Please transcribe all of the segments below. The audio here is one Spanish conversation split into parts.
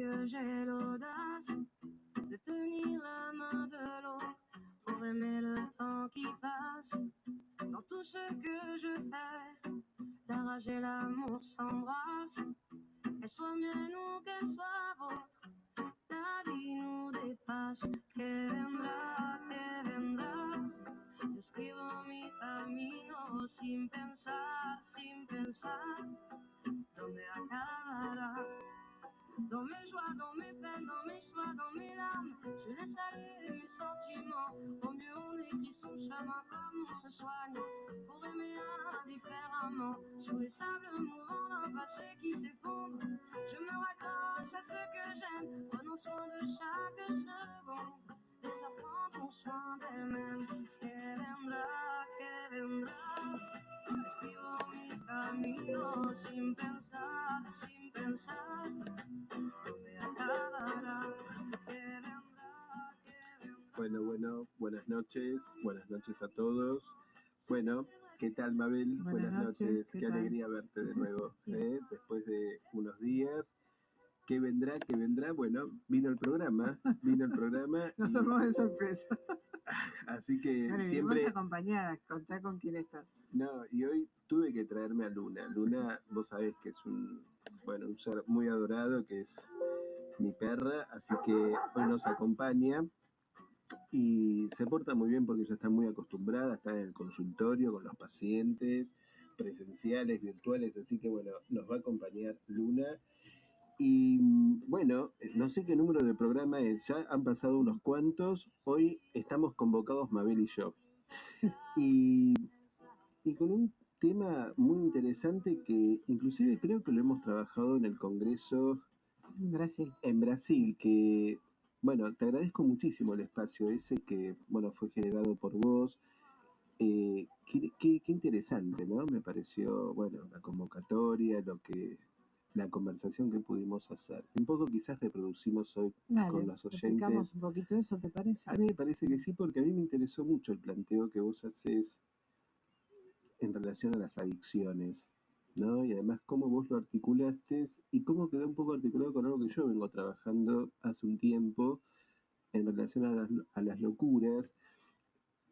que j'ai l'audace de tenir la main de l'autre pour aimer le temps qui passe. Dans tout ce que je fais, la rage et l'amour s'embrassent. Qu'elle soit mienne ou qu'elle soit vôtre, la vie nous dépasse. Que vendrá, yo escribo mi camino sin pensar, ¿dónde acabará? Dans mes joies, dans mes peines, dans mes choix, dans mes larmes, je laisse aller mes sentiments. Au mieux on écrit son chemin comme on se soigne, pour aimer indifféremment. Sous les sables mouvants d'un passé qui s'effondre, je me raccroche à ce que j'aime, prenons soin de chaque seconde. Les heures prendront soin d'elles-mêmes. Que vendrá, escribo mi camino sin pensar, ¿dónde acabará? Que vendrá. Bueno, buenas noches a todos. Bueno, ¿qué tal, Mabel? Buenas noches. Qué alegría verte de nuevo, Sí. después de unos días. ¿Qué vendrá? Bueno, vino el programa. Nos tomó de sorpresa. Así que Bueno, y siempre... venimos acompañadas, contá con quién estás. No, y hoy tuve que traerme a Luna. Luna, vos sabés que es un ser muy adorado, que es mi perra, así que hoy nos acompaña y se porta muy bien porque ya está muy acostumbrada a estar en el consultorio con los pacientes, presenciales, virtuales, así que bueno, nos va a acompañar Luna. Y bueno, no sé qué número de programa es, ya han pasado unos cuantos, hoy estamos convocados Mabel y yo. Y con un tema muy interesante que inclusive creo que lo hemos trabajado en el Congreso en Brasil, que bueno, te agradezco muchísimo el espacio ese que bueno, fue generado por vos. Qué interesante, ¿no? Me pareció, bueno, la convocatoria, la conversación que pudimos hacer. Un poco quizás reproducimos hoy con los oyentes. Explicamos un poquito eso, ¿te parece? A mí me parece que sí, porque a mí me interesó mucho el planteo que vos haces en relación a las adicciones, ¿no? Y además cómo vos lo articulaste y cómo quedó un poco articulado con algo que yo vengo trabajando hace un tiempo en relación a las locuras.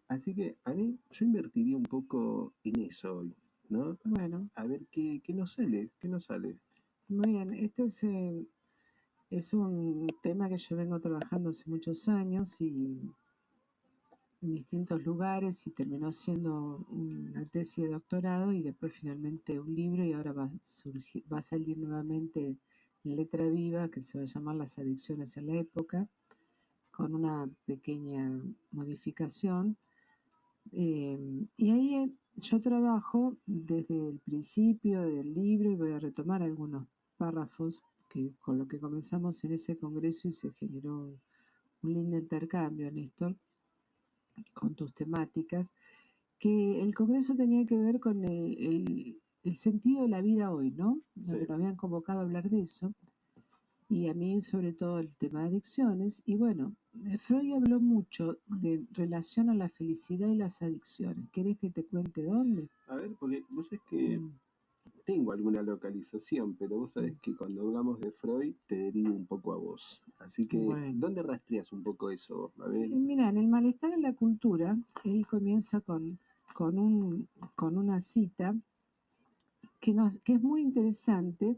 Así que a mí yo invertiría un poco en eso hoy, ¿no? Bueno. A ver qué nos sale. Muy bien, esto es un tema que yo vengo trabajando hace muchos años y en distintos lugares y terminó siendo una tesis de doctorado y después finalmente un libro y ahora va a salir nuevamente en letra viva que se va a llamar Las adicciones en la época, con una pequeña modificación. Y ahí yo trabajo desde el principio del libro y voy a retomar algunos párrafos con lo que comenzamos en ese congreso y se generó un lindo intercambio, Néstor, con tus temáticas, que el congreso tenía que ver con el sentido de la vida hoy, ¿no? Sí. Nos habían convocado a hablar de eso, y a mí sobre todo el tema de adicciones, y bueno, Freud habló mucho de relación a la felicidad y las adicciones. ¿Querés que te cuente dónde? A ver, porque vos sabés que tengo alguna localización, pero vos sabés que cuando hablamos de Freud te derivo un poco a vos. Así que, bueno, ¿dónde rastreas un poco eso vos, Mabel? Mira, en el malestar en la cultura, él comienza con una cita que es muy interesante,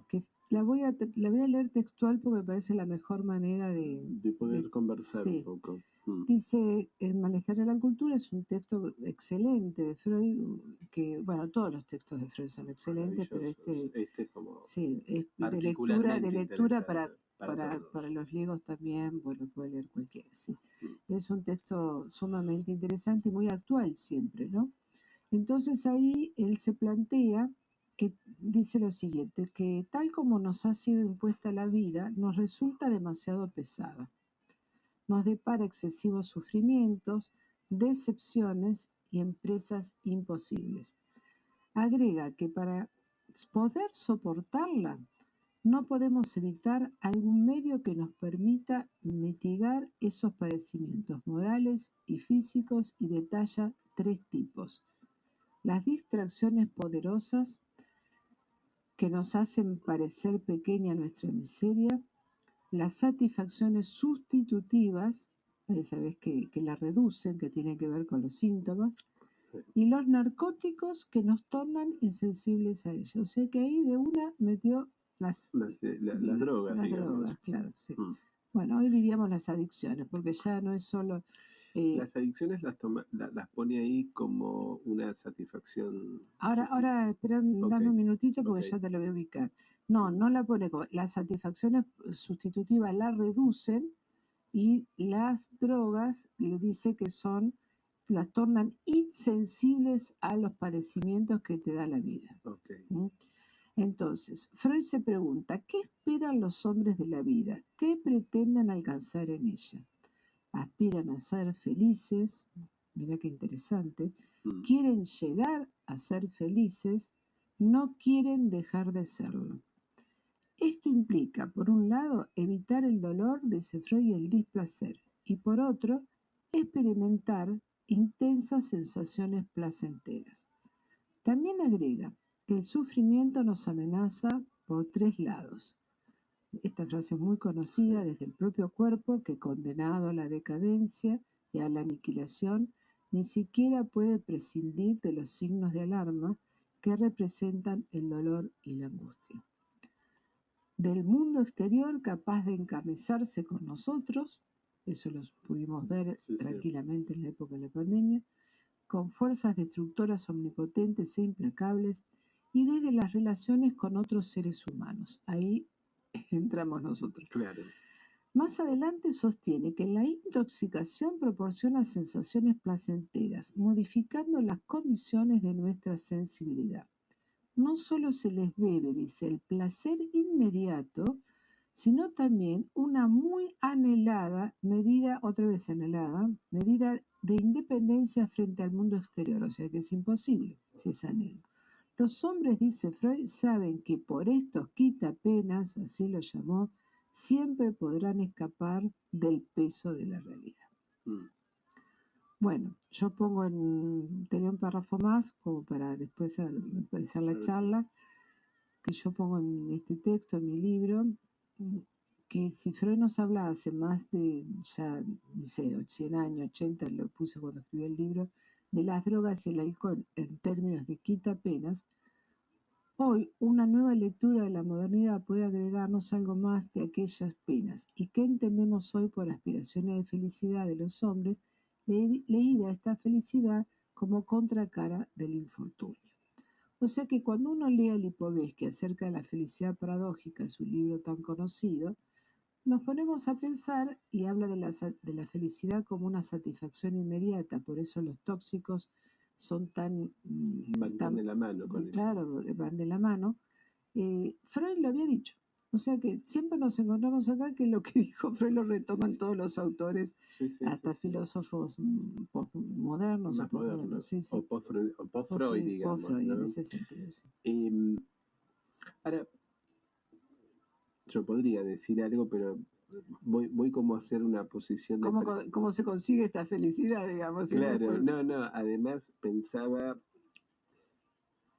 que la voy a leer textual porque me parece la mejor manera de poder conversar sí. un poco. Dice, El malestar en la cultura es un texto excelente de Freud, que, bueno, todos los textos de Freud son excelentes, pero este es como sí, es particularmente de lectura para los griegos también, bueno, puede leer cualquiera, sí. Es un texto sumamente interesante y muy actual siempre, ¿no? Entonces ahí él se plantea que dice lo siguiente, que tal como nos ha sido impuesta la vida, nos resulta demasiado pesada. Nos depara excesivos sufrimientos, decepciones y empresas imposibles. Agrega que para poder soportarla, no podemos evitar algún medio que nos permita mitigar esos padecimientos morales y físicos y detalla 3 tipos. Las distracciones poderosas que nos hacen parecer pequeña nuestra miseria, las satisfacciones sustitutivas, sabes que la reducen, que tienen que ver con los síntomas, y los narcóticos que nos tornan insensibles a ellos. O sea que ahí de una metió las drogas, las digamos. drogas, claro, sí. Bueno, hoy diríamos las adicciones, porque ya no es solo... las adicciones las pone ahí como una satisfacción. Ahora, espera, dame un minutito porque ya te lo voy a ubicar. No la pone como... Las satisfacciones sustitutivas las reducen y las drogas le dice que las tornan insensibles a los padecimientos que te da la vida. ¿Mm? Entonces, Freud se pregunta, ¿qué esperan los hombres de la vida? ¿Qué pretenden alcanzar en ella? Aspiran a ser felices, mira qué interesante, quieren llegar a ser felices, no quieren dejar de serlo. Esto implica, por un lado, evitar el dolor, dice Freud, y el displacer, y por otro, experimentar intensas sensaciones placenteras. También agrega que el sufrimiento nos amenaza por 3 lados. Esta frase es muy conocida desde el propio cuerpo que, condenado a la decadencia y a la aniquilación, ni siquiera puede prescindir de los signos de alarma que representan el dolor y la angustia. Del mundo exterior capaz de encarnizarse con nosotros, eso lo pudimos ver tranquilamente en la época de la pandemia, con fuerzas destructoras omnipotentes e implacables, y desde las relaciones con otros seres humanos. Ahí entramos nosotros. Claro. Más adelante sostiene que la intoxicación proporciona sensaciones placenteras, modificando las condiciones de nuestra sensibilidad. No solo se les debe, dice, el placer inmediato, sino también una muy anhelada medida, medida de independencia frente al mundo exterior, o sea que es imposible si es anhelo. Los hombres, dice Freud, saben que por estos quitapenas, así lo llamó, siempre podrán escapar del peso de la realidad. Bueno, yo tenía un párrafo más, como para después empezar la charla, que yo pongo en este texto, en mi libro, que si Freud nos habla hace más de, ya, no sé, 100 años, 80, lo puse cuando escribí el libro, de las drogas y el alcohol en términos de quitapenas, hoy una nueva lectura de la modernidad puede agregarnos algo más de aquellas penas. ¿Y qué entendemos hoy por aspiraciones de felicidad de los hombres, leída esta felicidad como contracara del infortunio? O sea que cuando uno lee a Lipovetsky acerca de la felicidad paradójica, su libro tan conocido, nos ponemos a pensar y habla de la felicidad como una satisfacción inmediata, por eso los tóxicos son van de la mano con eso. Claro, van de la mano. Freud lo había dicho. O sea que siempre nos encontramos acá que lo que dijo Freud lo retoman todos los autores, hasta filósofos postmodernos o postmodernos. O post-Freud, digamos. Post-Freud, ¿no? en ese sentido, sí. Ahora, yo podría decir algo, pero voy como a hacer una posición de... ¿Cómo se consigue esta felicidad, digamos? Claro, no, además pensaba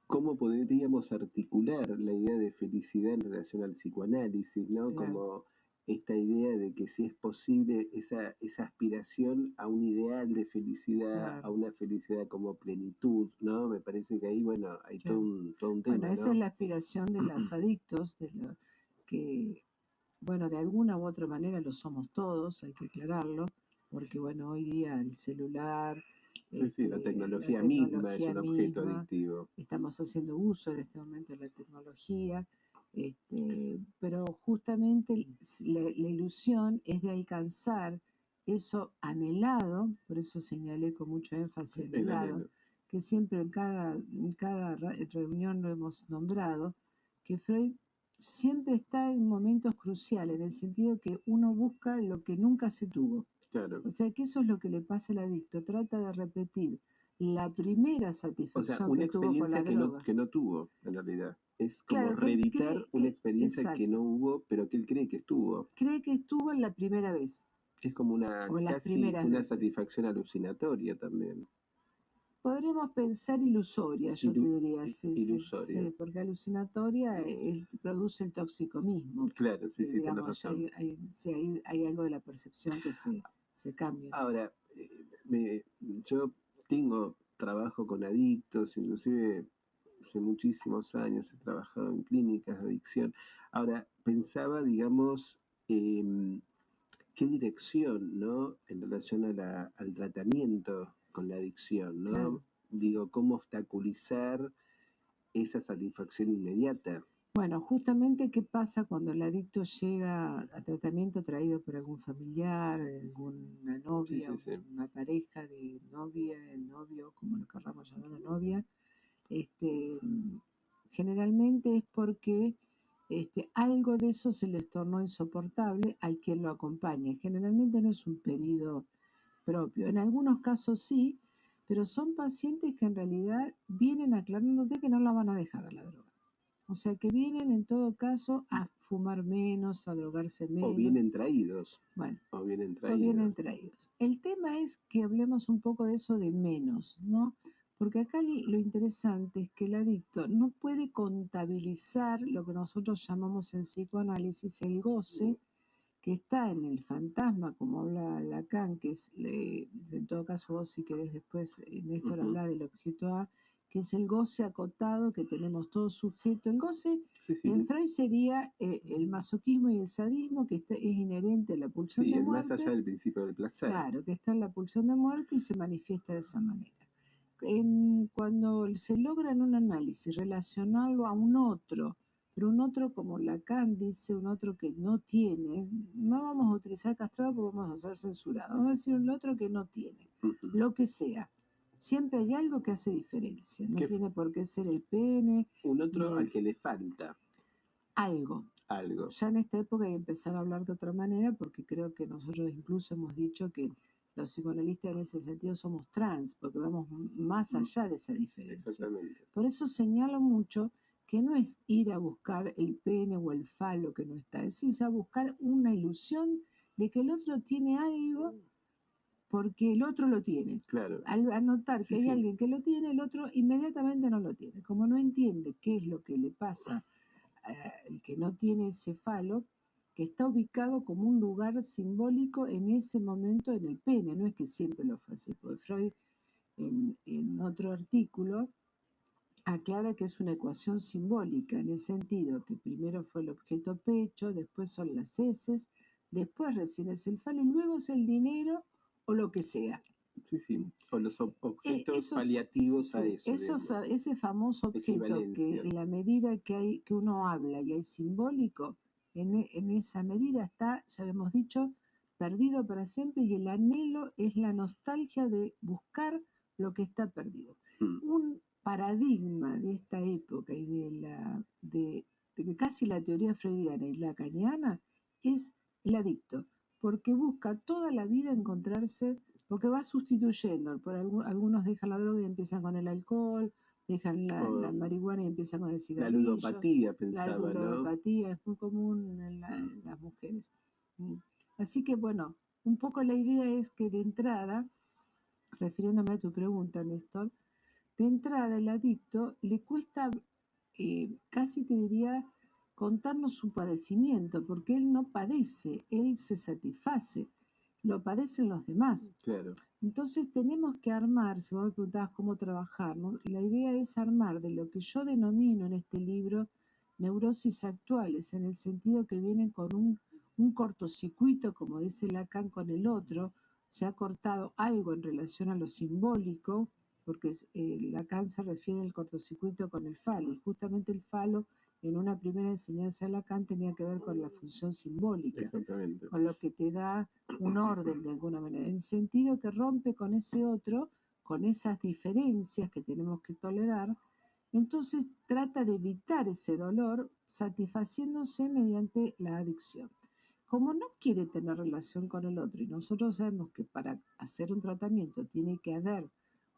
cómo podríamos articular la idea de felicidad en relación al psicoanálisis, ¿no? Claro. Como esta idea de que si es posible esa aspiración a un ideal de felicidad, Claro. a una felicidad como plenitud, ¿no? Me parece que ahí, bueno, hay Claro. todo un tema, Bueno, esa ¿no? es la aspiración de los adictos, que, bueno, de alguna u otra manera lo somos todos, hay que aclararlo, porque, bueno, hoy día el celular... Sí, la tecnología misma es un objeto adictivo. Estamos haciendo uso en este momento de la tecnología, pero justamente la ilusión es de alcanzar eso anhelado, por eso señalé con mucho énfasis anhelado, que siempre en cada reunión lo hemos nombrado, que Freud siempre está en momentos cruciales, en el sentido que uno busca lo que nunca se tuvo. Claro. O sea que eso es lo que le pasa al adicto, trata de repetir la primera satisfacción una que tuvo con la experiencia droga. que no tuvo, en realidad. Es como Claro, reeditar una experiencia que no hubo, pero que él cree que estuvo. Cree que estuvo en la primera vez. Es como casi una satisfacción alucinatoria también. Podríamos pensar ilusoria, yo te diría, Ilusoria. sí, porque alucinatoria produce el tóxico mismo. Claro, sí, sí, tenés Digamos, razón. sí, hay algo de la percepción que se cambia. Ahora, yo trabajo con adictos, inclusive hace muchísimos años he trabajado en clínicas de adicción. Ahora, pensaba, digamos, qué dirección, ¿no? En relación al tratamiento con la adicción, ¿no? Claro. Digo, cómo obstaculizar esa satisfacción inmediata. Bueno, justamente qué pasa cuando el adicto llega a tratamiento traído por algún familiar, alguna novia, Sí. una pareja de novia, el novio, como lo querramos llamar, la novia. Generalmente es porque algo de eso se les tornó insoportable al quien lo acompaña. Generalmente no es un pedido propio. En algunos casos sí, pero son pacientes que en realidad vienen aclarándote que no la van a dejar a la droga. O sea, que vienen en todo caso a fumar menos, a drogarse menos. O vienen traídos. Bueno, o vienen traídos. El tema es que hablemos un poco de eso de menos, ¿no? Porque acá lo interesante es que el adicto no puede contabilizar lo que nosotros llamamos en psicoanálisis el goce, que está en el fantasma, como habla Lacan, que es, en todo caso vos si querés después, Néstor, hablar del objeto A, que es el goce acotado que tenemos todo sujeto. El goce en Freud sería el masoquismo y el sadismo, que es inherente a la pulsión de muerte. Más allá del principio del placer. Claro, que está en la pulsión de muerte y se manifiesta de esa manera. Cuando se logra en un análisis relacionarlo a un otro, pero un otro como Lacan dice, un otro que no tiene, no vamos a utilizar castrado porque vamos a ser censurados, vamos a decir un otro que no tiene, lo que sea. Siempre hay algo que hace diferencia, no tiene por qué ser el pene. Un otro al que le falta. Algo. Ya en esta época hay que empezar a hablar de otra manera porque creo que nosotros incluso hemos dicho que los psicoanalistas en ese sentido somos trans, porque vamos más allá de esa diferencia. Exactamente. Por eso señalo mucho que no es ir a buscar el pene o el falo que no está, es ir a buscar una ilusión de que el otro tiene algo porque el otro lo tiene. Claro. Al notar que hay alguien que lo tiene, el otro inmediatamente no lo tiene. Como no entiende qué es lo que le pasa el que no tiene ese falo, que está ubicado como un lugar simbólico en ese momento en el pene, no es que siempre lo fue así, porque Freud en otro artículo aclara que es una ecuación simbólica, en el sentido que primero fue el objeto pecho, después son las heces, después recién es el falo y luego es el dinero o lo que sea. Sí, o los objetos paliativos a eso. Ese famoso objeto que en la medida que uno habla y hay simbólico, en esa medida está, ya hemos dicho, perdido para siempre y el anhelo es la nostalgia de buscar lo que está perdido. Un paradigma de esta época y de casi la teoría freudiana y lacaniana es el adicto, porque busca toda la vida encontrarse, porque va sustituyendo, algunos dejan la droga y empiezan con el alcohol, dejan la marihuana y empiezan con el cigarrillo. La ludopatía, pensaba, La ludopatía es muy común en las mujeres. Así que bueno, un poco la idea es que de entrada, refiriéndome a tu pregunta, Néstor, de entrada el adicto le cuesta, casi te diría, contarnos su padecimiento, porque él no padece, él se satisface, lo padecen los demás. Claro. Entonces tenemos que armar, si vos me preguntabas cómo trabajar, ¿no? La idea es armar de lo que yo denomino en este libro neurosis actuales, en el sentido que vienen con un cortocircuito, como dice Lacan con el otro, se ha cortado algo en relación a lo simbólico, porque Lacan se refiere al cortocircuito con el falo, y justamente el falo en una primera enseñanza de Lacan tenía que ver con la función simbólica, con lo que te da un orden de alguna manera, en el sentido que rompe con ese otro, con esas diferencias que tenemos que tolerar. Entonces trata de evitar ese dolor satisfaciéndose mediante la adicción. Como no quiere tener relación con el otro, y nosotros sabemos que para hacer un tratamiento tiene que haber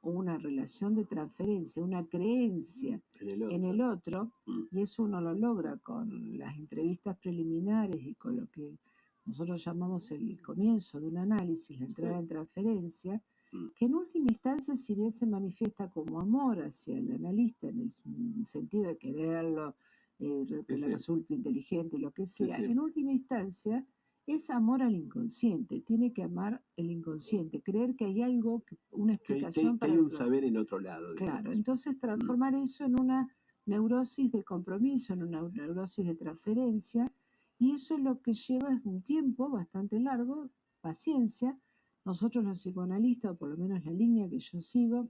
una relación de transferencia, una creencia en el otro, y eso uno lo logra con las entrevistas preliminares y con lo que nosotros llamamos el comienzo de un análisis, la entrada en transferencia. Mm. que en última instancia, si bien se manifiesta como amor hacia el analista, en el sentido de quererlo, que Sí, le sí, resulte inteligente, lo que sí, sea, sí. en última instancia es amor al inconsciente, tiene que amar el inconsciente, creer que hay algo, una Que explicación que para hay lo un que... saber en otro lado, Claro, digamos. entonces Mm. transformar eso en una neurosis de compromiso, en una neurosis de transferencia, y eso lo que lleva es un tiempo bastante largo, paciencia. Nosotros los psicoanalistas, o por lo menos la línea que yo sigo,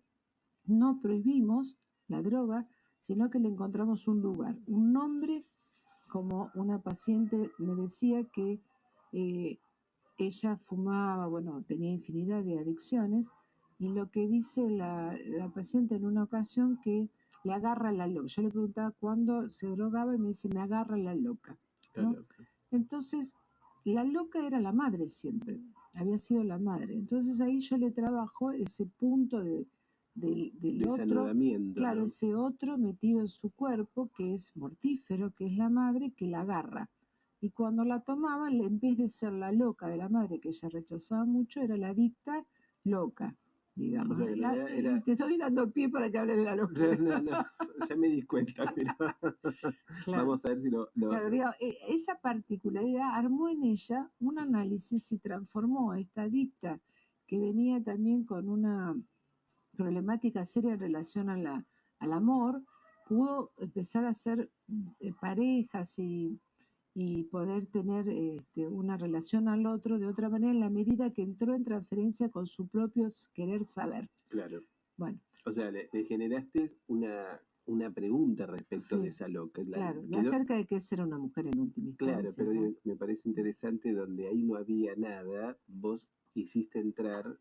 no prohibimos la droga, sino que le encontramos un lugar, un nombre, como una paciente me decía que eh, ella fumaba, bueno, tenía infinidad de adicciones, y lo que dice la paciente en una ocasión que le agarra la loca. Yo le preguntaba cuándo se drogaba y me dice, me agarra la loca, La ¿no? loca. Entonces, la loca era la madre siempre, había sido la madre. Entonces ahí yo le trabajo ese punto del otro, Desanudamiento, claro, ¿no? ese otro metido en su cuerpo que es mortífero, que es la madre que la agarra. Y cuando la tomaba, en vez de ser la loca de la madre que ella rechazaba mucho, era la adicta loca, O digamos. sea, que en realidad Y era... te estoy dando pie para que hables de la No, locura. no, no, ya me di cuenta, pero Claro. vamos a ver si Claro, digo, esa particularidad armó en ella un análisis y transformó a esta adicta que venía también con una problemática seria en relación al amor, pudo empezar a hacer parejas y poder tener una relación al otro de otra manera en la medida que entró en transferencia con su propio querer saber. Claro. Bueno, O sea, le generaste una pregunta respecto de sí, esa loca. claro, Quedó, acerca de qué es ser una mujer en última claro, instancia, pero ¿no? digo, me parece interesante donde ahí no había nada, vos hiciste entrar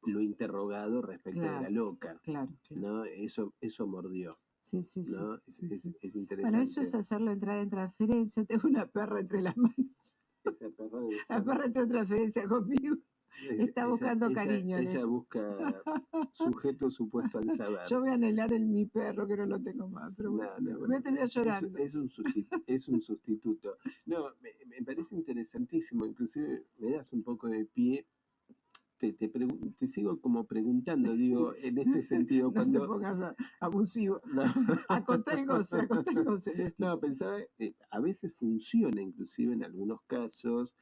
lo interrogado respecto de la Claro, loca, claro, claro. ¿no? Eso mordió, Sí, sí, sí, ¿no? sí, sí. Es Bueno, eso es interesante. hacerlo entrar en transferencia. Tengo una perra entre las manos. Esa perra debe La ser... perra entró en transferencia conmigo. Está buscando cariño en ella esto. busca sujeto supuesto al saber. Yo voy a anhelar en mi perro que no lo tengo más, pero bueno, No, no, voy a terminar llorando. Es un sustituto. No, me parece interesantísimo, inclusive me das un poco de pie, te sigo como preguntando, digo, en este sentido, No te cuando... pongas abusivo. No, Acotá el goce, Celestito. no, pensaba, a veces funciona, inclusive en algunos casos,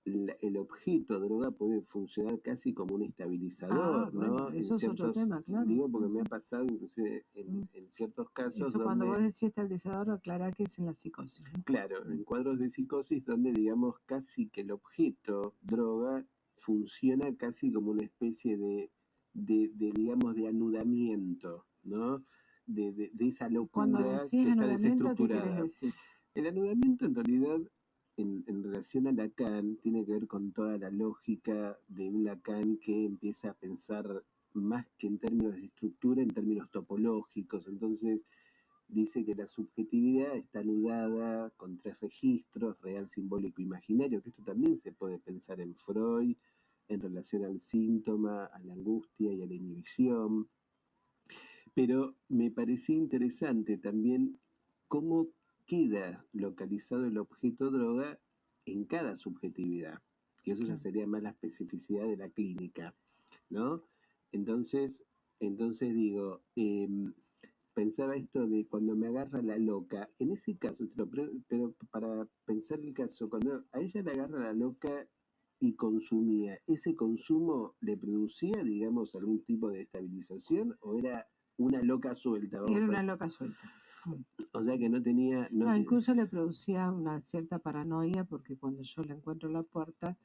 el objeto droga puede funcionar casi como un Ah, estabilizador, bueno, ¿no? En eso es otro ciertos, tema, claro. digo porque Sí, me ha sí. pasado inclusive Mm. en ciertos casos Eso cuando vos donde, decís estabilizador, aclará que es en la psicosis, ¿no? claro, Mm. en cuadros de psicosis donde digamos casi que el objeto droga funciona casi como una especie digamos, de anudamiento, ¿no? De esa Cuando locura decís que está anudamiento, ¿qué querés desestructurada. decir? El anudamiento en realidad, en relación a Lacan, tiene que ver con toda la lógica de un Lacan que empieza a pensar más que en términos de estructura, en términos topológicos. Entonces dice que la subjetividad está anudada con tres registros, real, simbólico, imaginario, que esto también se puede pensar en Freud, en relación al síntoma, a la angustia y a la inhibición. Pero me parecía interesante también cómo queda localizado el objeto droga en cada subjetividad, que eso ya Claro. sería más la especificidad de la clínica, ¿no? Entonces, entonces digo, pensaba esto de cuando me agarra la loca, en ese caso, pero para pensar el caso, cuando a ella le agarra la loca y consumía, ¿ese consumo le producía, digamos, algún tipo de estabilización o era una loca suelta, Era vamos a una decir? loca suelta. Mm. O sea que no tenía... No, incluso le producía una cierta paranoia porque cuando yo le encuentro la puerta,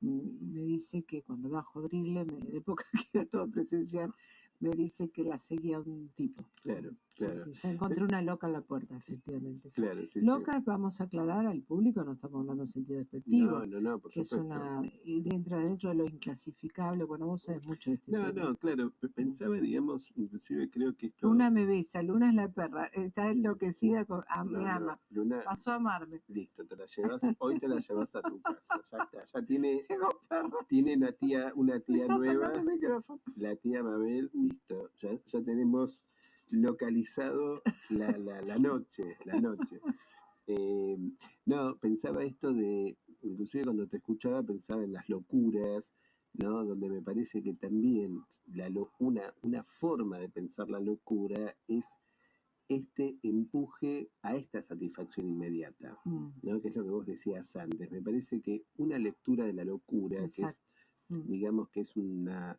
me dice que cuando va a jodrirle, en época que era todo presencial, me dice que la seguía un tipo. Claro, Sí, claro. sí, ya encontré una loca en la puerta, efectivamente. Sí. Claro, sí, Loca, vamos a aclarar al público, no estamos hablando en sentido sí. despectivo, No, por que es supuesto. una, y dentro de lo inclasificable, bueno, vos sabés mucho de este tema. No, claro, pensaba, digamos, inclusive creo que esto... Luna me besa, Luna es la perra, está enloquecida, me No, ama, Luna, pasó a amarme. listo, te la llevas, hoy te la llevas a tu casa, ya está, ya tiene Tengo perra, una tía está nueva, sacando el micrófono. la tía Mabel, listo, ya tenemos localizado la noche, la noche. No, pensaba esto de, inclusive cuando te escuchaba pensaba en las locuras, ¿no? Donde me parece que también una forma de pensar la locura es este empuje a esta satisfacción inmediata, ¿no? Que es lo que vos decías antes. Me parece que una lectura de la locura, que es, Exacto. digamos que es una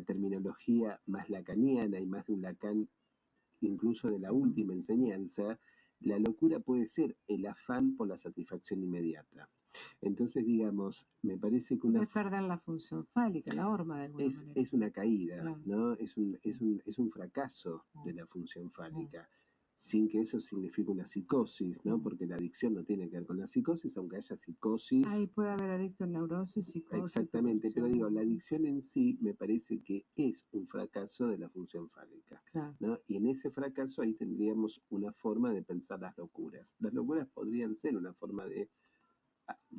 terminología más lacaniana y más de un Lacan, incluso de la última enseñanza, la locura puede ser el afán por la satisfacción inmediata. Entonces, digamos, me parece que Es perder la función fálica, la horma de alguna manera. es una caída, Claro. ¿no? Es un fracaso de la función fálica, sin que eso signifique una psicosis, ¿no? Porque la adicción no tiene que ver con la psicosis, aunque haya psicosis. Ahí puede haber adicto en neurosis, psicosis. Exactamente, pero digo, la adicción en sí me parece que es un fracaso de la función fálica, Claro. ¿no? Y en ese fracaso ahí tendríamos una forma de pensar las locuras. Las locuras podrían ser una forma de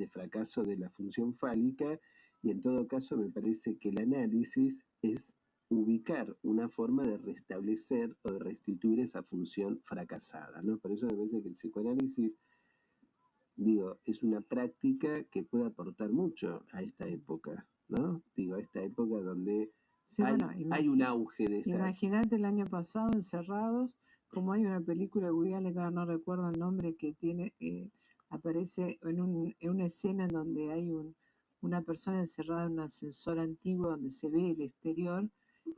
fracaso de la función fálica, y en todo caso me parece que el análisis es ubicar una forma de restablecer o de restituir esa función fracasada, ¿no? Por eso me parece que el psicoanálisis, digo, es una práctica que puede aportar mucho a esta época, ¿no? Digo, a esta época donde Sí, hay un auge de estas... Imagínate el año pasado, Encerrados, como hay una película de Woody Allen, que ahora no recuerdo el nombre, que tiene, aparece en una escena en donde hay una persona encerrada en un ascensor antiguo donde se ve el exterior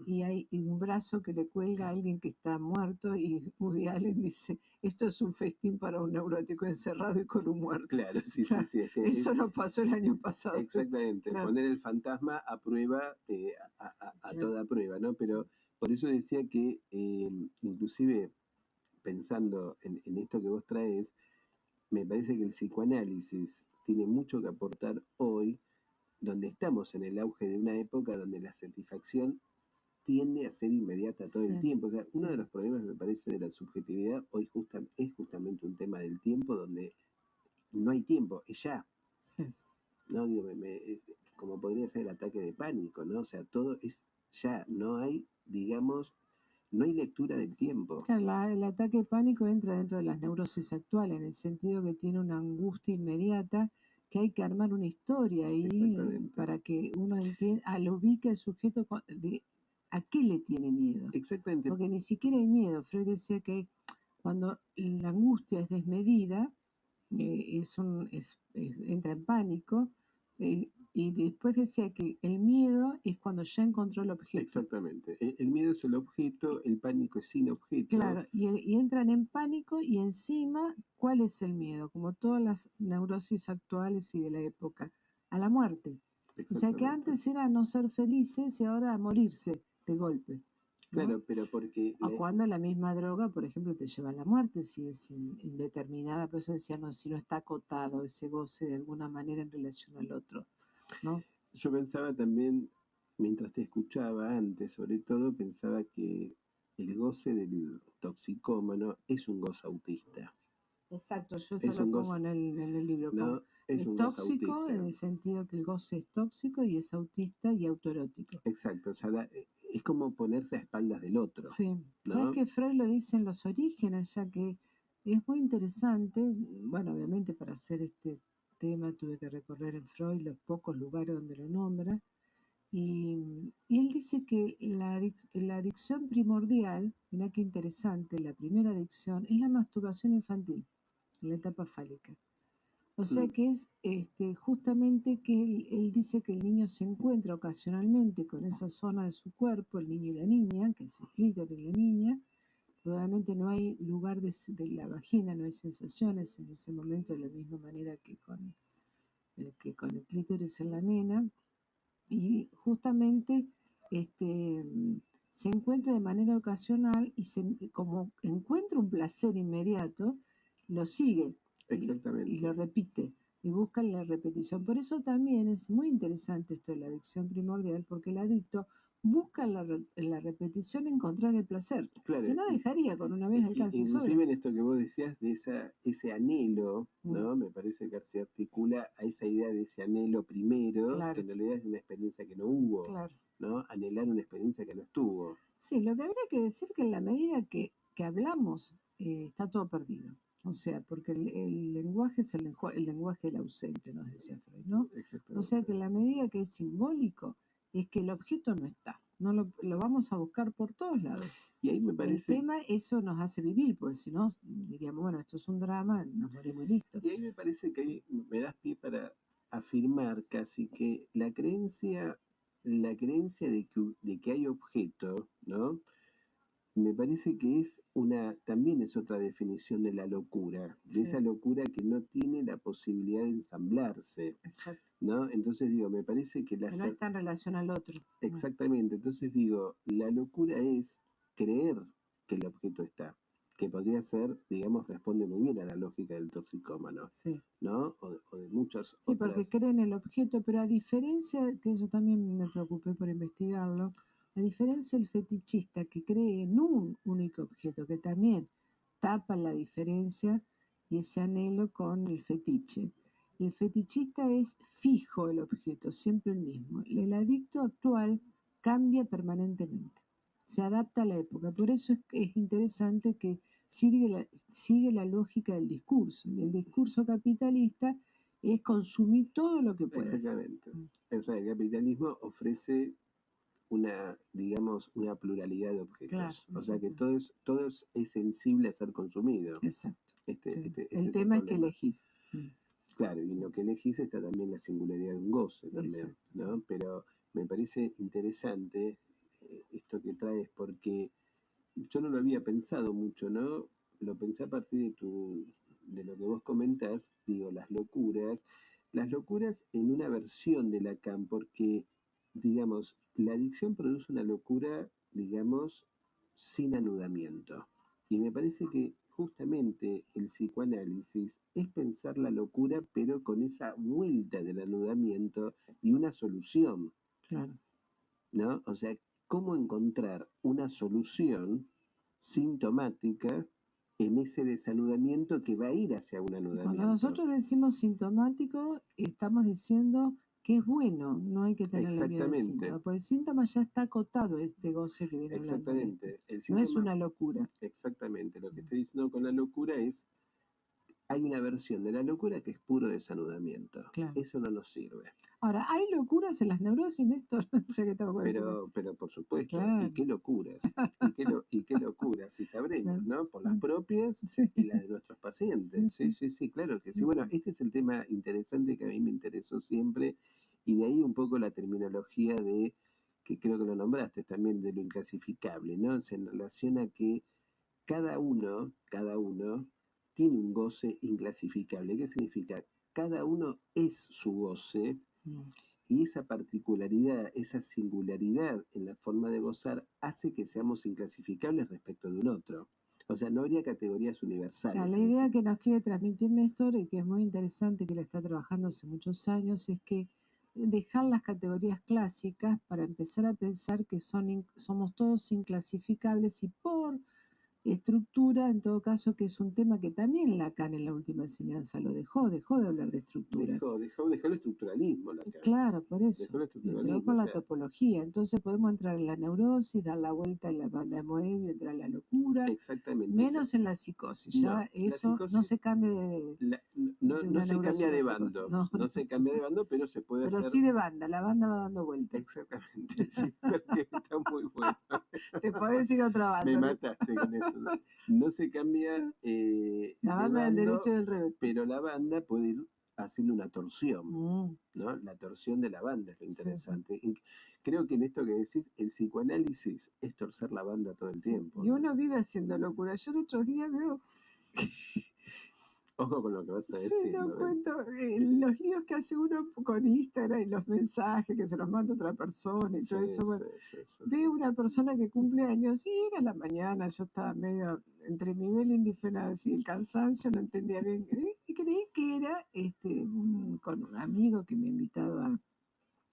y hay un brazo que le cuelga a alguien que está muerto y Woody Allen dice, esto es un festín para un neurótico encerrado y con un muerto. Claro, sí. Eso no pasó el año pasado. Exactamente, Claro. Poner el fantasma a prueba, a toda prueba, ¿no? Pero por eso decía que, inclusive pensando en esto que vos traes, me parece que el psicoanálisis tiene mucho que aportar hoy, donde estamos en el auge de una época donde la satisfacción tiende a ser inmediata todo el tiempo. O sea, uno de los problemas, me parece, de la subjetividad hoy es justamente un tema del tiempo, donde no hay tiempo, es ya. Sí. ¿No? Digo, como podría ser el ataque de pánico, ¿no? O sea, todo es ya, no hay, digamos, no hay lectura del tiempo. Claro, el ataque de pánico entra dentro de las neurosis actuales, en el sentido que tiene una angustia inmediata, que hay que armar una historia ahí para que uno entienda, lo ubique el sujeto de a qué le tiene miedo. Exactamente. Porque ni siquiera hay miedo. Freud decía que cuando la angustia es desmedida, entra en pánico, y después decía que el miedo es cuando ya encontró el objeto. Exactamente. El miedo es el objeto, el pánico es sin objeto. Claro, y entran en pánico y encima, ¿cuál es el miedo? Como todas las neurosis actuales y de la época, a la muerte. O sea que antes era no ser felices y ahora a morirse de golpe, ¿no? Claro, pero porque... O cuando la misma droga, por ejemplo, te lleva a la muerte si es indeterminada, por eso decía, no, si no está acotado ese goce de alguna manera en relación al otro, ¿no? Yo pensaba también, mientras te escuchaba antes, sobre todo, pensaba que el goce del toxicómano es un goce autista. Exacto, yo eso lo pongo en el libro. ¿No? Es tóxico en el sentido que el goce es tóxico y es autista y autoerótico. Exacto, o sea, es como ponerse a espaldas del otro. Sí, ¿no? ¿Sabes que Freud lo dice en Los Orígenes? Ya que es muy interesante. Bueno, obviamente para hacer este tema tuve que recorrer en Freud los pocos lugares donde lo nombra. Y él dice que la adicción primordial, mira qué interesante, la primera adicción es la masturbación infantil, en la etapa fálica. O sea que es justamente que él dice que el niño se encuentra ocasionalmente con esa zona de su cuerpo, el niño y la niña, que es el clítoris y la niña. Obviamente no hay lugar de la vagina, no hay sensaciones en ese momento de la misma manera que con el clítoris en la nena. Y justamente se encuentra de manera ocasional y como encuentra un placer inmediato, lo sigue. Exactamente. Y lo repite y busca la repetición. Por eso también es muy interesante esto de la adicción primordial, porque el adicto busca en la repetición encontrar el placer. Claro, Si no, dejaría con una vez alcance inclusive en esto que vos decías de ese anhelo, ¿no? Me parece que se articula a esa idea de ese anhelo primero, Claro. que en realidad es una experiencia que no hubo, Claro. ¿no? Anhelar una experiencia que no estuvo. Sí, lo que habría que decir que en la medida que hablamos, está todo perdido. O sea, porque el lenguaje es el lenguaje del ausente, nos decía Freud, ¿no? O sea que Exactamente. en la medida que es simbólico, es que el objeto no está, no lo vamos a buscar por todos lados. Y ahí me El parece, tema, eso nos hace vivir, porque si no, diríamos, bueno, esto es un drama, nos morimos y listo. y ahí me parece que ahí me das pie para afirmar casi que la creencia de que hay objeto, ¿no? Me parece que también es otra definición de la locura, de esa Sí, locura que no tiene la posibilidad de ensamblarse, exacto. ¿no? Entonces digo, me parece que Que no está en relación al otro. exactamente, entonces digo, la locura es creer que el objeto está, que podría ser, digamos, responde muy bien a la lógica del toxicómano, Sí. ¿no? O de muchas Sí, porque otras. creen el objeto, pero a diferencia, que yo también me preocupé por investigarlo, a diferencia del fetichista que cree en un único objeto, que también tapa la diferencia y ese anhelo con el fetiche. El fetichista es fijo el objeto, siempre el mismo. El adicto actual cambia permanentemente, se adapta a la época. Por eso es interesante que sigue la lógica del discurso. El discurso capitalista es consumir todo lo que puedas. Exactamente. O sea, el capitalismo ofrece digamos, una pluralidad de Claro, objetos. O sea que exacto, todo es sensible a ser consumido. exacto. Este, Sí. este, este El es el tema es que problema. elegís. Claro, y en lo que elegís está también la singularidad de un goce también, Exacto. ¿no? Pero me parece interesante esto que traes porque yo no lo había pensado mucho, ¿no? Lo pensé a partir de lo que vos comentás, digo, las locuras en una versión de Lacan, porque, digamos, la adicción produce una locura, digamos, sin anudamiento. Y me parece que justamente el psicoanálisis es pensar la locura, pero con esa vuelta del anudamiento y una solución, Claro. ¿no? O sea, cómo encontrar una solución sintomática en ese desanudamiento que va a ir hacia un Y cuando anudamiento. nosotros decimos sintomático, estamos diciendo que es bueno, no hay que tenerle miedo al Exactamente, síntoma, porque el síntoma ya está acotado, este goce que viene hablando de esto. exactamente. El No es síntoma, una locura. exactamente. Lo que estoy diciendo con la locura es, hay una versión de la locura que es puro desanudamiento. Claro. Eso no nos sirve. Ahora, ¿hay locuras en las neurosis, Néstor? Ya que estamos con el tema. Pero por supuesto, y Claro, qué locuras, y qué locuras, y sabremos, claro. ¿no? Por las propias Sí, y las de nuestros sí, pacientes. Sí, sí, sí, sí, claro que sí. sí, Bueno, sí. este es el tema interesante que a mí me interesó siempre, y de ahí un poco la terminología que creo que lo nombraste también, de lo inclasificable, ¿no? O sea, en relación a que cada uno tiene un goce inclasificable. ¿Qué significa? Cada uno es su goce Mm. y esa particularidad, esa singularidad en la forma de gozar hace que seamos inclasificables respecto de un otro. O sea, no habría categorías universales La en idea ese. que nos quiere transmitir Néstor y que es muy interesante, que la está trabajando hace muchos años, es que dejar las categorías clásicas para empezar a pensar que somos todos inclasificables y por estructura, en todo caso, que es un tema que también Lacan en la última enseñanza lo dejó de hablar de estructuras. Dejó el estructuralismo, Lacan. Claro, por eso. Dejó el Entró estructuralismo, con o la sea, topología. Entonces podemos entrar en la neurosis, dar la vuelta en la banda de Moebius, entrar en la locura, exactamente. menos en la psicosis. No, Ya la eso no psicosis se cambia de, no, de no una se neurosis a cambia una de psicosis. bando, No, no se cambia de bando, pero se puede pero hacer. sí de banda. La banda va dando vueltas. Exactamente, sí, porque está muy bueno. Te podés ir a otra Me banda. mataste con eso. No se cambia La de banda del derecho bando, y del revés. pero la banda puede ir haciendo una torsión, Mm, ¿no? La torsión de la banda es lo sí, sí, interesante. Y creo que en esto que decís, el psicoanálisis es torcer la banda todo el sí. tiempo. Y uno vive haciendo locura. Yo el otro día veo. Ojo con lo que vas a Sí, decir, no Mabel. cuento los líos que hace uno con Instagram y los mensajes que se los manda otra persona y Sí, todo eso. sí, Bueno, sí, sí, sí. veo una persona que cumple años y era la mañana, yo estaba medio entre nivel indiferencia y el cansancio, no entendía bien. Y creí que era con un amigo que me ha invitado a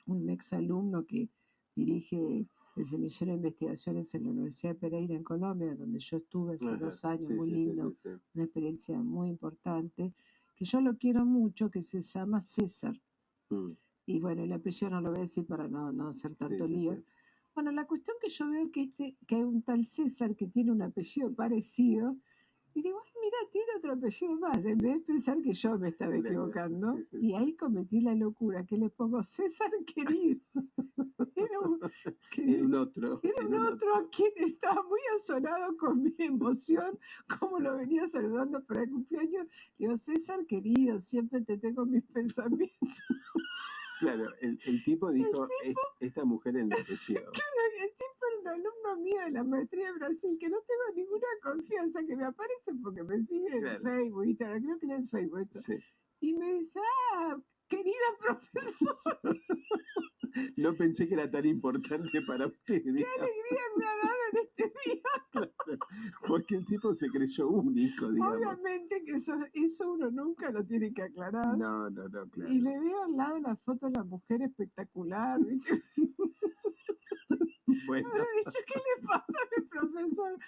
un exalumno que dirige el semillero de investigaciones en la Universidad de Pereira en Colombia, donde yo estuve hace Ajá, 2 años, sí, muy sí, sí, sí, lindo, sí. una experiencia muy importante, que yo lo quiero mucho, que se llama César. Mm, Y bueno, el apellido no lo voy a decir para no hacer sí, tanto sí, lío. sí. Bueno, la cuestión que yo veo que hay un tal César que tiene un apellido parecido Y digo, ay, mira, tiene otro apellido más, en vez de pensar que yo me estaba Claro, equivocando. sí, sí, Y sí. ahí cometí la locura, que le pongo César querido. Era un, Era que- un otro, era era un un otro a quien estaba muy azorado con mi emoción, como lo venía saludando para el cumpleaños. Digo, César querido, siempre te tengo en mis pensamientos. Claro, el tipo El dijo, esta mujer enloqueció. El tipo era un alumno mío de la maestría de Brasil que no tengo ninguna confianza, que me aparece porque me sigue en Claro, Facebook, Instagram, creo que era en Facebook esto. sí. Y me dice, ah, querida profesora, No pensé que era tan importante para usted, qué digamos. alegría me ha dado en este día. Claro, porque el tipo se creyó único, digamos. Obviamente que eso uno nunca lo tiene que aclarar. No, Y claro. le veo al lado la foto de la mujer espectacular, ¿viste? Bueno, Me he dicho, ¿qué le pasa a mi profesor?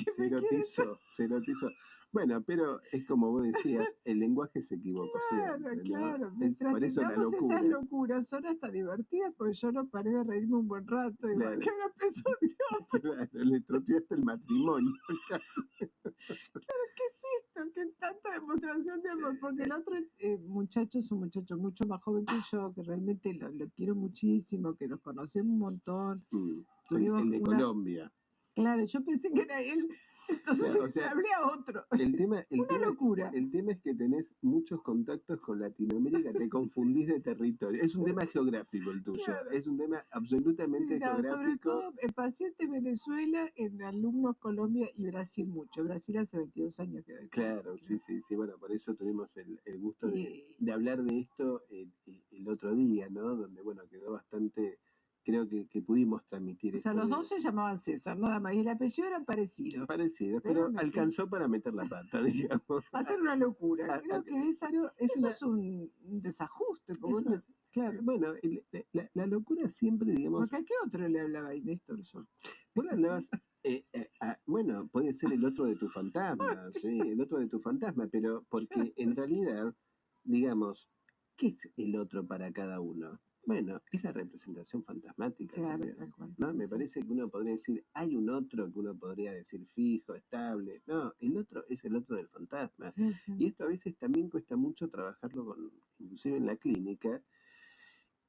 Que se me quiere erotizó, se erotizó. Bueno, pero es como vos decías, el lenguaje se equivocó Claro, siempre, ¿no? claro. Es Mientras por eso la tengamos esas locura. locuras, son hasta divertidas, porque yo no paré de reírme un buen rato. Digo, Claro, ¿qué habrá pensado este hombre? claro, le estropeaste el matrimonio casi. ¿Qué es esto? ¿Qué tanta demostración de amor? Porque el otro muchacho es un muchacho mucho más joven que yo, que realmente lo quiero muchísimo, que nos conocemos un montón. Tuvimos El de una... Colombia. Claro, yo pensé que era él, entonces Claro, o sea, me hablé a otro. Una locura. el tema es que tenés muchos contactos con Latinoamérica, te confundís de territorio. Es un tema geográfico el tuyo, Claro. es un tema Sí, absolutamente no, sobre geográfico. todo en pacientes Venezuela, en alumnos Colombia y Brasil mucho. Brasil hace 22 años que doy clase, Claro, sí, bueno, por eso tuvimos el gusto Y, de hablar de esto el otro día, ¿no? Donde, bueno, quedó bastante, creo que pudimos transmitir o sea, esto los de dos se llamaban César, nada más, y el apellido era parecido. parecidos, Pero pero alcanzó para meter la pata, digamos. hacer una locura. Ah, Creo que pero eso es un desajuste, porque es una, claro. bueno, la locura siempre, digamos, Porque ¿a qué otro le hablaba ahí, Néstor? Yo. vos le hablabas, bueno, puede ser el otro de tu fantasma, sí, el otro de tu fantasma, pero porque en realidad, digamos, ¿qué es el otro para cada uno? Bueno, es la representación fantasmática Claro, también, tal cual. ¿no? Sí, Me sí. parece que uno podría decir, hay un otro que uno podría decir fijo, estable. No, el otro es el otro del fantasma. Sí, sí. Y esto a veces también cuesta mucho trabajarlo inclusive en la clínica,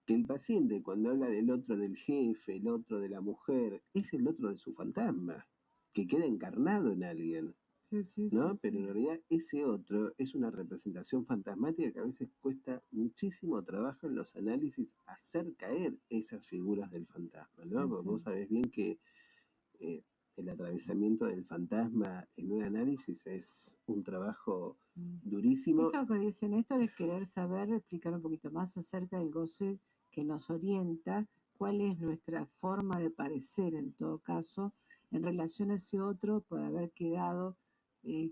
que el paciente cuando habla del otro del jefe, el otro de la mujer, es el otro de su fantasma, que queda encarnado en alguien, Sí, sí, ¿no? sí, Pero sí. en realidad ese otro es una representación fantasmática que a veces cuesta muchísimo trabajo en los análisis hacer caer esas figuras del fantasma, ¿no? Sí, Porque sí. vos sabés bien que eh, el atravesamiento del fantasma en un análisis es un trabajo durísimo. Esto que dice Néstor es querer saber, explicar un poquito más acerca del goce que nos orienta, cuál es nuestra forma de parecer en todo caso en relación a ese otro, puede haber quedado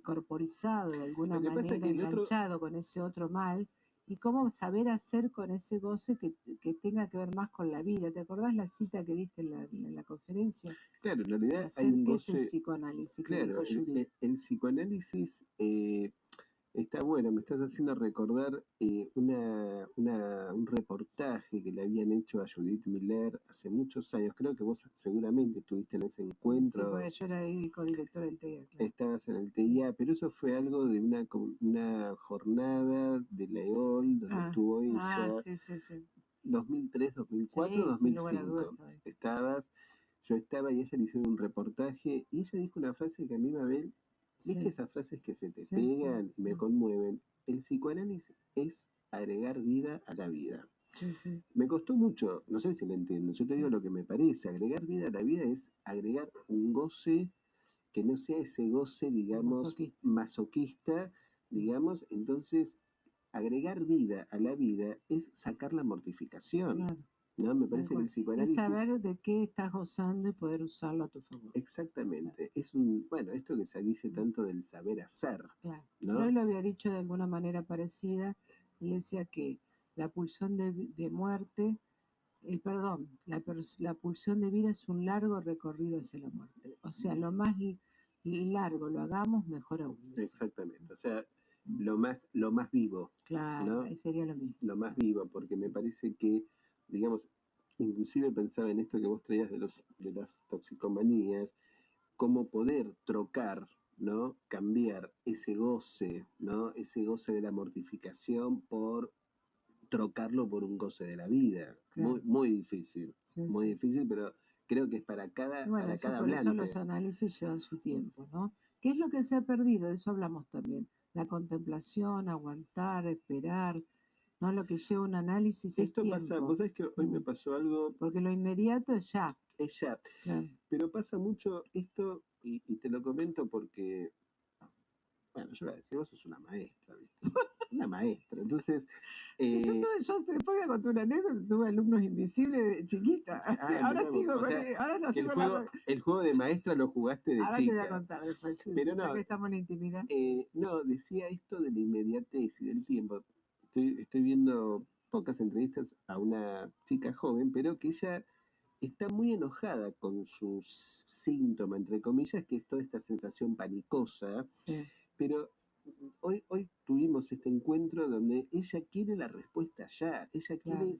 corporizado de alguna Lo que pasa es manera, que el otro, enganchado con ese otro mal, y cómo saber hacer con ese goce que tenga que ver más con la vida. ¿Te acordás la cita que diste en la conferencia? claro, en realidad hay Hacer un qué es el goce. psicoanálisis que Claro, dijo Judith. el psicoanálisis está bueno, me estás haciendo recordar un reportaje que le habían hecho a Judith Miller hace muchos años, creo que vos seguramente estuviste en ese Sí, encuentro, porque yo era ahí codirectora del TEA, claro. estabas en el Sí. TIA, pero eso fue algo de una jornada de la EOL donde estuvo ella, Sí, sí, sí. 2003, 2004, Sí, sin lugar a dudas. 2005, estabas, yo estaba y a ella le hicieron un reportaje y ella dijo una frase que a mí, Mabel, viste Sí, esas frases que se te sí, pegan y me sí, conmueven. El psicoanálisis es agregar vida a la vida. sí, sí, Me costó mucho, no sé si lo entiendo, yo te digo lo que me parece, agregar vida a la vida es agregar un goce que no sea ese goce, digamos, masoquista. masoquista, digamos, entonces agregar vida a la vida es sacar la mortificación, Claro, ¿no? Me tal parece que el cual. Es psicoanálisis, saber de qué estás gozando y poder usarlo a tu favor. Claro, exactamente, es bueno, esto que se dice tanto del saber hacer, claro. ¿no? Freud lo había dicho de alguna manera parecida. Él decía que la pulsión de muerte, perdón, la pulsión de vida es un largo recorrido hacia la muerte. O sea, lo más largo lo hagamos, mejor aún. Decía. Exactamente, o sea, lo más vivo, Claro, ¿no? ahí sería lo mismo. Lo más vivo, porque me parece que, digamos, inclusive pensaba en esto que vos traías de las toxicomanías, cómo poder trocar ¿no? Cambiar ese goce, ¿no? Ese goce de la mortificación por trocarlo por un goce de la vida. Claro, Muy difícil, sí, muy sí. difícil, pero creo que es para Y bueno, para cada por eso los hablante. análisis llevan su tiempo, ¿no? ¿Qué es lo que se ha perdido? De eso hablamos también. La contemplación, aguantar, esperar, ¿no? Lo que lleva un análisis es Esto pasa, tiempo. vos sabés que hoy me Mm. pasó algo, Porque lo inmediato es ya, ella, claro. pero pasa mucho esto, y te lo comento porque, bueno, yo voy a decir, vos sos una maestra, ¿viste? Una maestra. Entonces, Sí, eh, yo después voy a contar una anécdota, tuve alumnos invisibles de chiquita. Sí, ahora mirá vos, sigo o con sea, ahora no que sigo el juego de maestra lo jugaste de ahora te voy a chica. contar después, sí, Pero sí, ya no, que estamos en la intimidad. no, decía esto de la inmediatez y del tiempo. Estoy viendo pocas entrevistas a una chica joven, pero que ella está muy enojada con su síntoma, entre comillas, que es toda esta sensación panicosa, Sí, pero hoy tuvimos este encuentro donde ella quiere la respuesta ya, ella claro.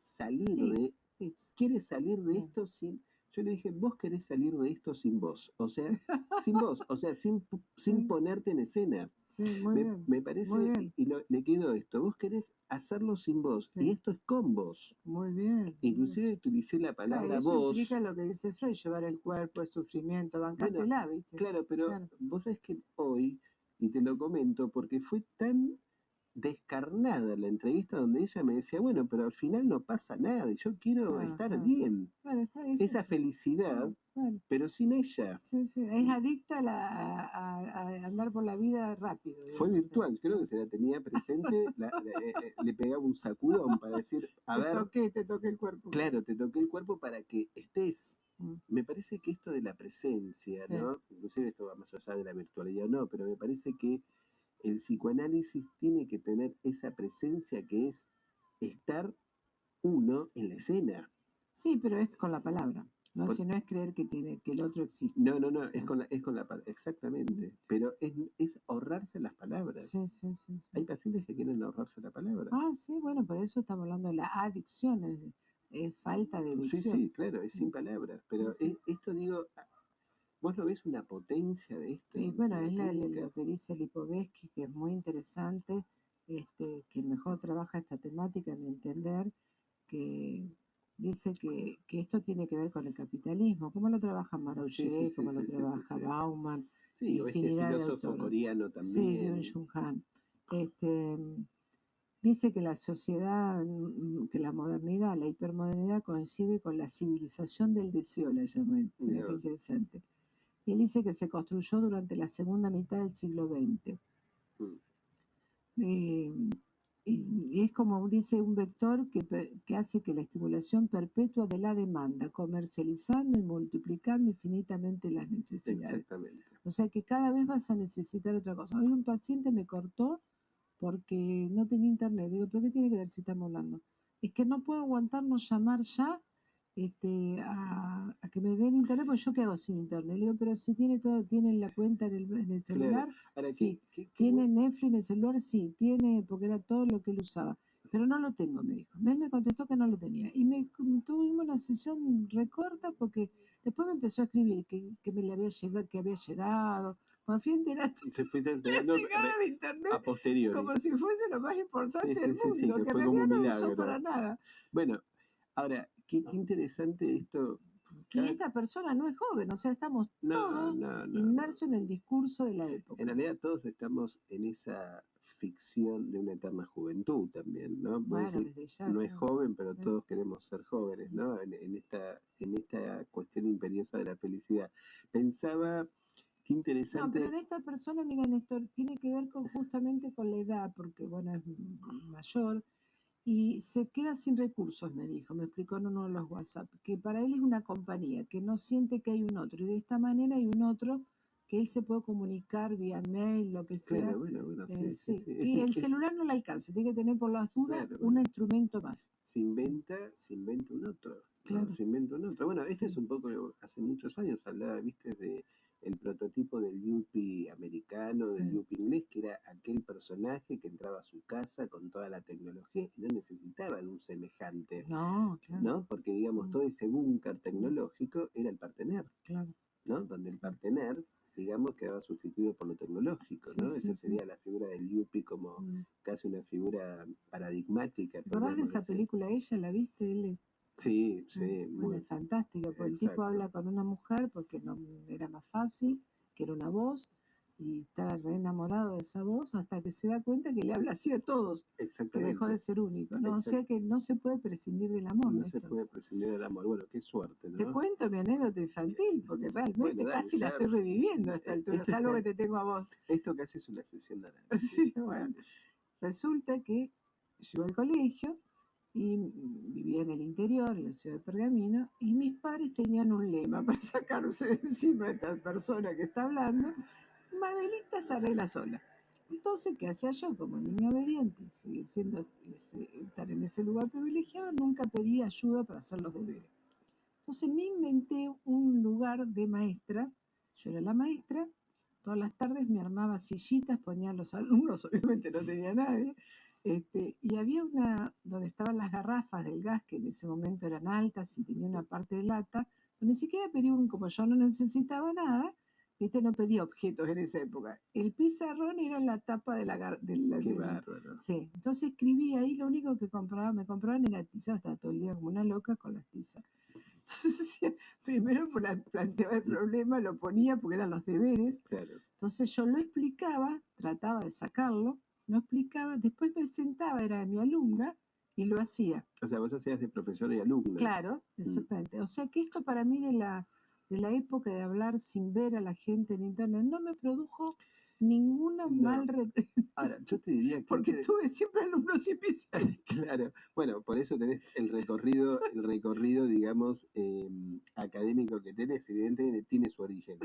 Tips, quiere salir de claro. esto sin... Yo le dije, vos querés salir de esto sin vos, o sea, sin vos, o sea, sin Sí, ponerte en escena. sí, Me muy parece, bien, le quedó esto, vos querés hacerlo sin vos, y sí, esto es con vos. muy bien, muy bien. Inclusive utilicé la Claro, y palabra eso implica vos. lo que dice Freud, llevar el cuerpo, el sufrimiento, Bueno, bancártela, ¿viste? claro, pero Claro, vos sabés que hoy, y te lo comento, porque fue tan descarnada la entrevista donde ella me decía, bueno, pero al final no pasa nada, y yo quiero claro, estar claro. bien. Claro, es Esa eso. felicidad, Claro, claro. pero sin ella. Sí, sí. Es adicta a andar por la vida rápido, Fue digamos. virtual, creo que se la tenía presente, le pegaba un sacudón para decir, a ver, Te toqué el cuerpo. claro, te toqué el cuerpo para que estés. Mm, Me parece que esto de la presencia, sí. ¿no? Inclusive esto va más allá de la virtualidad, no, pero me parece que el psicoanálisis tiene que tener esa presencia que es estar uno en la escena. Sí, pero es con la palabra. ¿No? Por- Si no es creer que tiene, que el otro existe. no, Claro. es con la Mm, exactamente, pero es ahorrarse las palabras. sí, sí, sí, sí. Hay pacientes que quieren ahorrarse la palabra. Ah, sí, bueno, por eso estamos hablando de la adicción, es falta de Sí, dicción. sí, claro, es Mm, sin palabras, sí, pero sí. esto digo, vos lo ves una potencia de esto Y bueno, en la es clínica. lo que dice Lipovetsky, que es muy interesante, que mejor trabaja esta temática en entender que dice que esto tiene que ver con el capitalismo, cómo lo trabaja Sí, sí, Marochet, sí, cómo lo sí, sí, sí, trabaja sí. Bauman, Sí, o este infinidad de filósofo autores. coreano Sí, también. Byung-Chul Han. Este, dice que la sociedad, que la modernidad, la hipermodernidad coincide con la civilización del deseo, la llama él. Mira Mirá qué vos. interesante. Y él dice que se construyó durante la segunda mitad del siglo XX. Mm, Eh, y es como dice un vector que hace que la estimulación perpetua de la demanda, comercializando y multiplicando infinitamente las necesidades. exactamente. O sea que cada vez vas a necesitar otra cosa. Hoy un paciente me cortó porque no tenía internet. Digo, ¿pero qué tiene que ver si estamos hablando? Es que no puedo aguantarnos llamar ya a que me den internet, porque yo qué hago sin internet. Le digo, pero si tiene todo, tiene la cuenta en el Claro. celular, Ahora, sí. ¿Tiene bueno. Netflix en el celular? Sí. Tiene, porque era todo lo que él usaba. Pero no lo tengo, me dijo. Él me contestó que no lo tenía. Y tuvimos una sesión recorta porque después me empezó a escribir que me le había llegado, que había llegado. Cuando fui a enterar, Se fuiste había enterando llegado el internet a posteriori. como si fuese lo más Sí, importante sí, del sí, sí, mundo, que que en fue como realidad un no lo usó milagro. para nada. Bueno, ahora, qué interesante esto. Y esta persona no es joven, o sea, estamos No, todos no, no, no. inmersos en el discurso de la En época. realidad todos estamos en esa ficción de una eterna juventud también, ¿no? Vos Bueno, decís, desde ya, no es claro. joven, pero Sí. todos queremos ser jóvenes, ¿no? En esta cuestión imperiosa de la felicidad. Pensaba, qué No, pero interesante, en esta persona, mira, Néstor, tiene que ver justamente con la edad, porque, bueno, es mayor y se queda sin recursos, me dijo, me explicó en uno de los WhatsApp, que para él es una compañía, que no siente que hay un otro, y de esta manera hay un otro que él se puede comunicar vía mail, lo que sea. claro, bueno, sí, sí, Sí, sí, que el celular no le alcanza, tiene que tener por las dudas claro, un instrumento más. se inventa un otro, ¿no? Claro, Se inventa un otro. Bueno, este es sí, un poco, hace muchos años hablaba, viste, de el prototipo del yuppie americano, del sí. yuppie inglés, que era aquel personaje que entraba a su casa con toda la tecnología y no necesitaba de un semejante, No, claro, ¿no? Porque, digamos, mm, todo ese búnker mm, tecnológico era el partener, claro, ¿no? Donde el sí, partener digamos, quedaba sustituido por lo tecnológico, Sí, ¿no? sí, Esa sí. sería la figura del yuppie como casi una figura paradigmática, ¿Te acordás de podríamos esa decir. película Ella? ¿La viste? Él Sí, sí, bueno, muy es fantástica, porque el tipo exacto. habla con una mujer porque no era más fácil, que era una voz, y estaba re enamorado de esa voz hasta que se da cuenta que le habla así a todos, que dejó Exactamente. de ser único, ¿no? O Exact- sea que no se puede prescindir del amor, No se Néstor. puede prescindir del amor. Bueno, qué suerte, Te ¿no? cuento mi anécdota infantil, porque realmente Bueno, dale, casi la ya. estoy reviviendo a esta altura, Esto, salvo que te tengo a vos. esto casi es una sesión de análisis. Sí, bueno. Dale. Resulta que yo al colegio y vivía en el interior, en la ciudad de Pergamino, y mis padres tenían un lema para sacarse de encima de esta persona que está hablando: Mabelita se arregla sola. Entonces, ¿qué hacía yo como niña obediente? Seguir siendo, estar en ese lugar privilegiado, nunca pedí ayuda para hacer los deberes. Entonces me inventé un lugar de maestra, yo era la maestra, todas las tardes me armaba sillitas, ponía a los alumnos, obviamente no tenía nadie, y había una donde estaban las garrafas del gas, que en ese momento eran altas y tenía una parte de lata, pero ni siquiera pedí como yo no necesitaba nada, ¿viste? No pedía objetos en esa época. El pizarrón era la tapa de la... Qué bárbaro. Sí, entonces escribí ahí, lo único que me compraban era tiza, estaba todo el día como una loca con las tizas. Entonces, primero planteaba el problema, lo ponía porque eran los deberes. Claro. Entonces yo lo explicaba, trataba de sacarlo, no explicaba, después me sentaba, era mi alumna, y lo hacía. O sea, vos hacías de profesor y alumna. Claro, exactamente. O sea que esto para mí de la época de hablar sin ver a la gente en internet no me produjo ninguna mal Ahora, yo te diría que... porque tuve siempre alumnos invisibles. Claro, bueno, por eso tenés el recorrido, digamos, académico que tenés, evidentemente tiene su origen,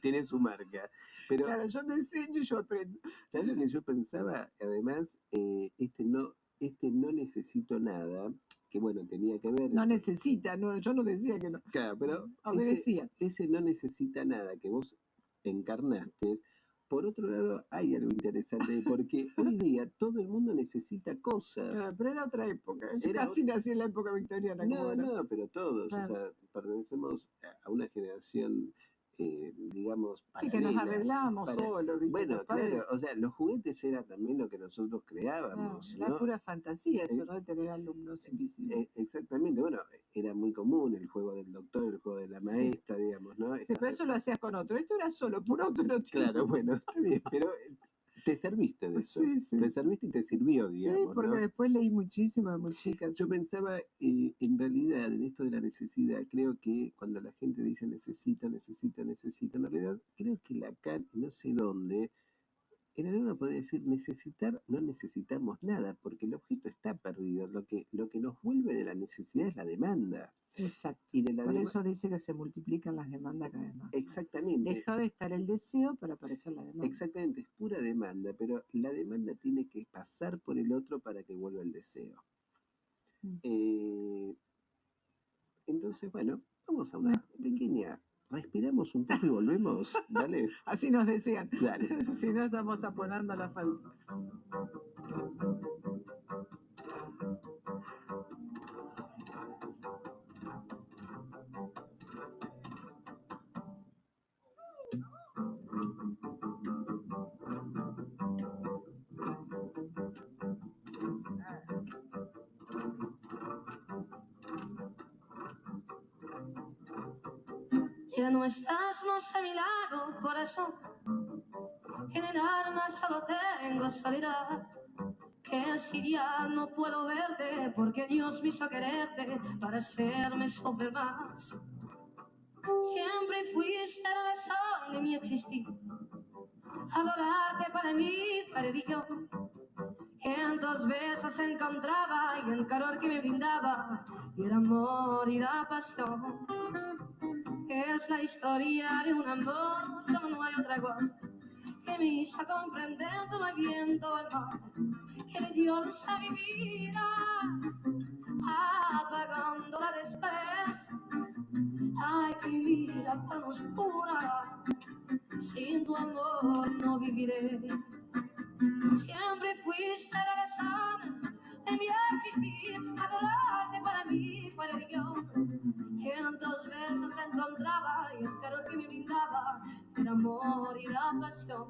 tiene su marca. Pero, claro, yo me enseño y yo aprendo. ¿sabes lo que yo pensaba? Además, este no necesito nada, que bueno, tenía que ver... No necesita, no, yo no decía que no. Claro, pero obedecía. Ese no necesita nada que vos encarnaste. Por otro lado, hay algo interesante, porque hoy día todo el mundo necesita cosas. Claro, pero era otra época. Yo casi nací en la época victoriana. No, pero todos. Claro. O sea, pertenecemos a una generación, digamos, paralela. Sí, que nos arreglábamos solos. Bueno, claro, o sea, los juguetes era también lo que nosotros creábamos. Era pura fantasía eso, ¿no? De tener alumnos invisibles. Exactamente, bueno, era muy común el juego del doctor, el juego de la maestra, digamos, ¿no? Sí, pero eso lo hacías con otro. Esto era solo, puro autoerotismo. Claro, bueno, está bien, pero te serviste de eso. Sí. Te serviste y te sirvió, digamos. Sí, porque ¿no? después leí muchísimo de muy chicas. Yo pensaba, en realidad, en esto de la necesidad, creo que cuando la gente dice necesita, en realidad creo que Lacan, no sé dónde, en realidad uno podría decir necesitar, no necesitamos nada, porque el objeto está perdido. Lo que nos vuelve de la necesidad es la demanda. Exacto. Y de la por eso dice que se multiplican las demandas cada vez más. Exactamente. Dejó de estar el deseo para aparecer la demanda. Exactamente, es pura demanda, pero la demanda tiene que pasar por el otro para que vuelva el deseo. Entonces, bueno, vamos a una pequeña... Respiramos un poco y volvemos, ¿vale? Así nos decían. Dale. Si no, estamos taponando la falta. Ya no estás más a mi lado, corazón. En el alma solo tengo soledad. Que si ya no puedo verte, porque Dios me hizo quererte para hacerme sufrir más. Siempre fuiste la razón de mi existir. Adorarte para mí fue religión. En tus besos encontraba y el calor que me brindaba, y el amor y la pasión. Es la historia de un amor como no hay otra igual, que me hizo comprender todo el bien, todo el mal, que le dio luz a mi vida, apagándola después. Ay, qué vida tan oscura, sin tu amor no viviré. Siempre fuiste la razón de mi existir, adorarte para mí fue religión. En tus besos encontraba y el calor que me brindaba, el amor morirá pasión.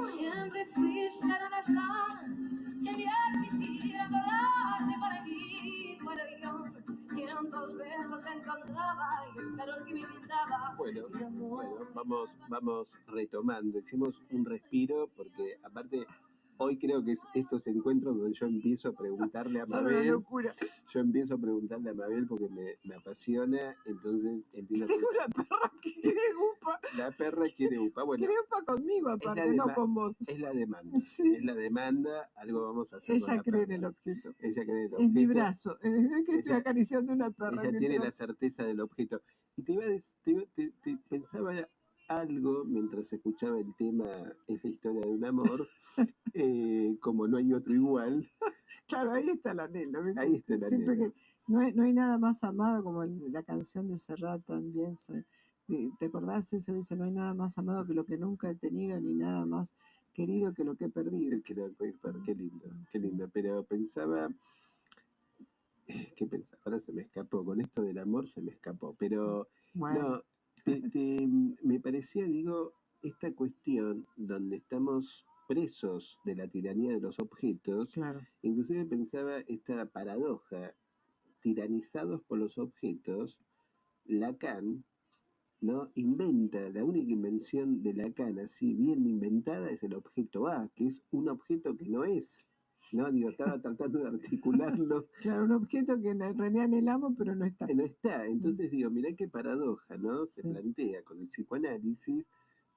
Siempre fuiste la razón, quería existir, adorarte para mí, para yo. Cientos veces encontraba y el calor que me brindaba. Bueno, vamos retomando. Hicimos un respiro porque aparte hoy creo que es estos encuentros donde yo empiezo a preguntarle a Son una Mabel. locura. Yo empiezo a preguntarle a Mabel porque me apasiona, entonces empiezo a Tengo preguntar. una perra que quiere upa. La perra quiere upa. Bueno, Quiere upa conmigo, aparte, no con vos. es la demanda. Sí. Es la demanda, algo vamos a hacer con Ella la cree en perra. el objeto. Ella cree en el Es objeto. mi brazo. Es que estoy Ella- acariciando una perra. Ella que tiene te- la certeza del objeto. Y pensaba algo mientras escuchaba el tema Es la historia de un amor, como no hay otro igual. Claro, ahí está el anhelo. ¿viste? Ahí está el Siempre anhelo. que no hay nada más amado como la canción de Serrat también. ¿Te acordás eso? Dice, no hay nada más amado que lo que nunca he tenido, ni nada más querido que lo que he perdido. Qué lindo, qué lindo. Pero pensaba, ¿qué pensaba? Ahora se me escapó. Con esto del amor se me escapó. Pero Bueno, no, me parecía, digo, esta cuestión donde estamos presos de la tiranía de los objetos, claro. inclusive pensaba esta paradoja, tiranizados por los objetos, Lacan, ¿no? Inventa, la única invención de Lacan, así bien inventada, es el objeto A, que es un objeto que no es. ¿No? Digo, estaba tratando de articularlo. Claro, un objeto que en realidad anhelamos, pero no está. No está. Entonces digo, mirá qué paradoja, ¿no? Se Sí. plantea con el psicoanálisis,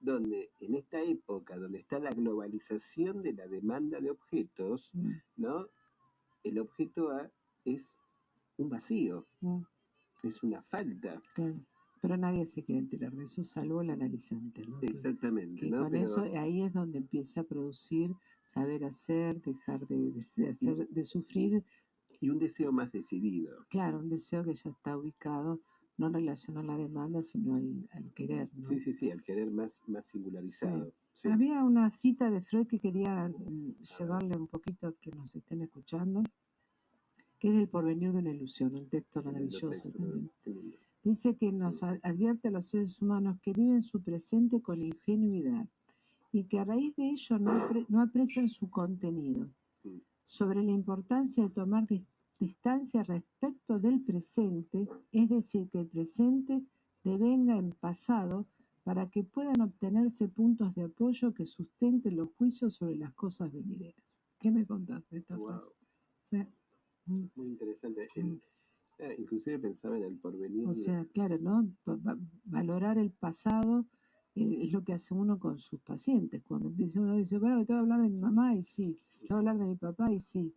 donde en esta época, donde está la globalización de la demanda de objetos, ¿no? El objeto A es un vacío, es una falta. Claro. Pero nadie se quiere enterar de eso, salvo el analizante, ¿no? Exactamente. Que ¿no? con Pero, eso ahí es donde empieza a producir, saber hacer, dejar de sufrir. Y un deseo más decidido. Claro, un deseo que ya está ubicado, no en relación a la demanda, sino al querer, ¿no? Sí, al querer más singularizado. Sí. Sí. Había una cita de Freud que quería llevarle un poquito a que nos estén escuchando, que es del porvenir de una ilusión, un texto maravilloso también. Dice que nos advierte a los seres humanos que viven su presente con ingenuidad y que a raíz de ello no aprecian su contenido. Sobre la importancia de tomar distancia respecto del presente, es decir, que el presente devenga en pasado para que puedan obtenerse puntos de apoyo que sustenten los juicios sobre las cosas venideras. ¿Qué me contás de esta frase? Sí. Muy interesante. Inclusive pensaba en el porvenir. O sea, claro, ¿no? Valorar el pasado es lo que hace uno con sus pacientes. Cuando uno dice, bueno, te voy a hablar de mi mamá y sí, te voy a hablar de mi papá y sí.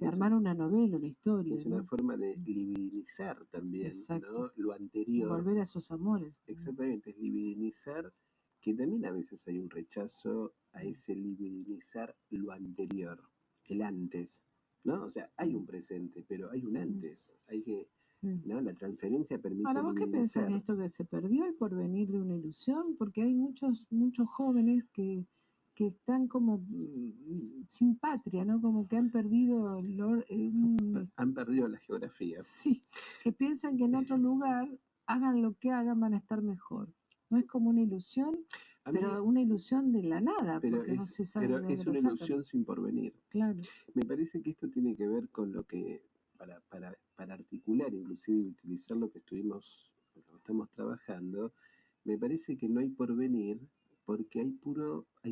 Armar una novela, una historia. Es ¿no? una forma de libidinizar también, exacto. ¿no? Lo anterior. Volver a esos amores. Exactamente, es libidinizar, que también a veces hay un rechazo a ese libidinizar lo anterior, el antes, ¿no? O sea, hay un presente, pero hay un antes, hay que, ¿no? La transferencia permite Ahora, ¿vos qué pensás de esto que se perdió el porvenir de una ilusión? Porque hay muchos jóvenes que están como sin patria, ¿no? Como que han perdido han perdido la geografía. Sí, que piensan que en otro lugar, hagan lo que hagan, van a estar mejor. No es como una ilusión, pero una ilusión de la nada, porque no se sabe pero es una ilusión sin porvenir. Claro. Me parece que esto tiene que ver con lo que, para articular, inclusive utilizar lo que estamos trabajando, me parece que no hay porvenir porque hay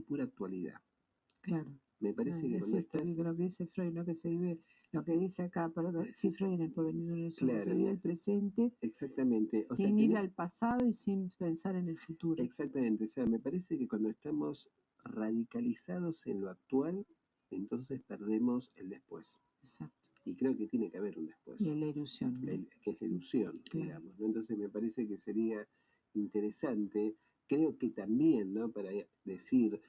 pura actualidad. Claro. Me parece que es esto, lo que dice Freud, ¿no? Que se vive, lo que dice acá, perdón, sí, Freud en el porvenir de una ilusión, que se vive el presente. Exactamente. Sin ir al pasado y sin pensar en el futuro. Exactamente. O sea, me parece que cuando estamos radicalizados en lo actual, entonces perdemos el después. Exacto. Y creo que tiene que haber un después. Y la ilusión. ¿no? Que es la ilusión, digamos, ¿no? Entonces me parece que sería interesante, creo que también, ¿no? Para decir,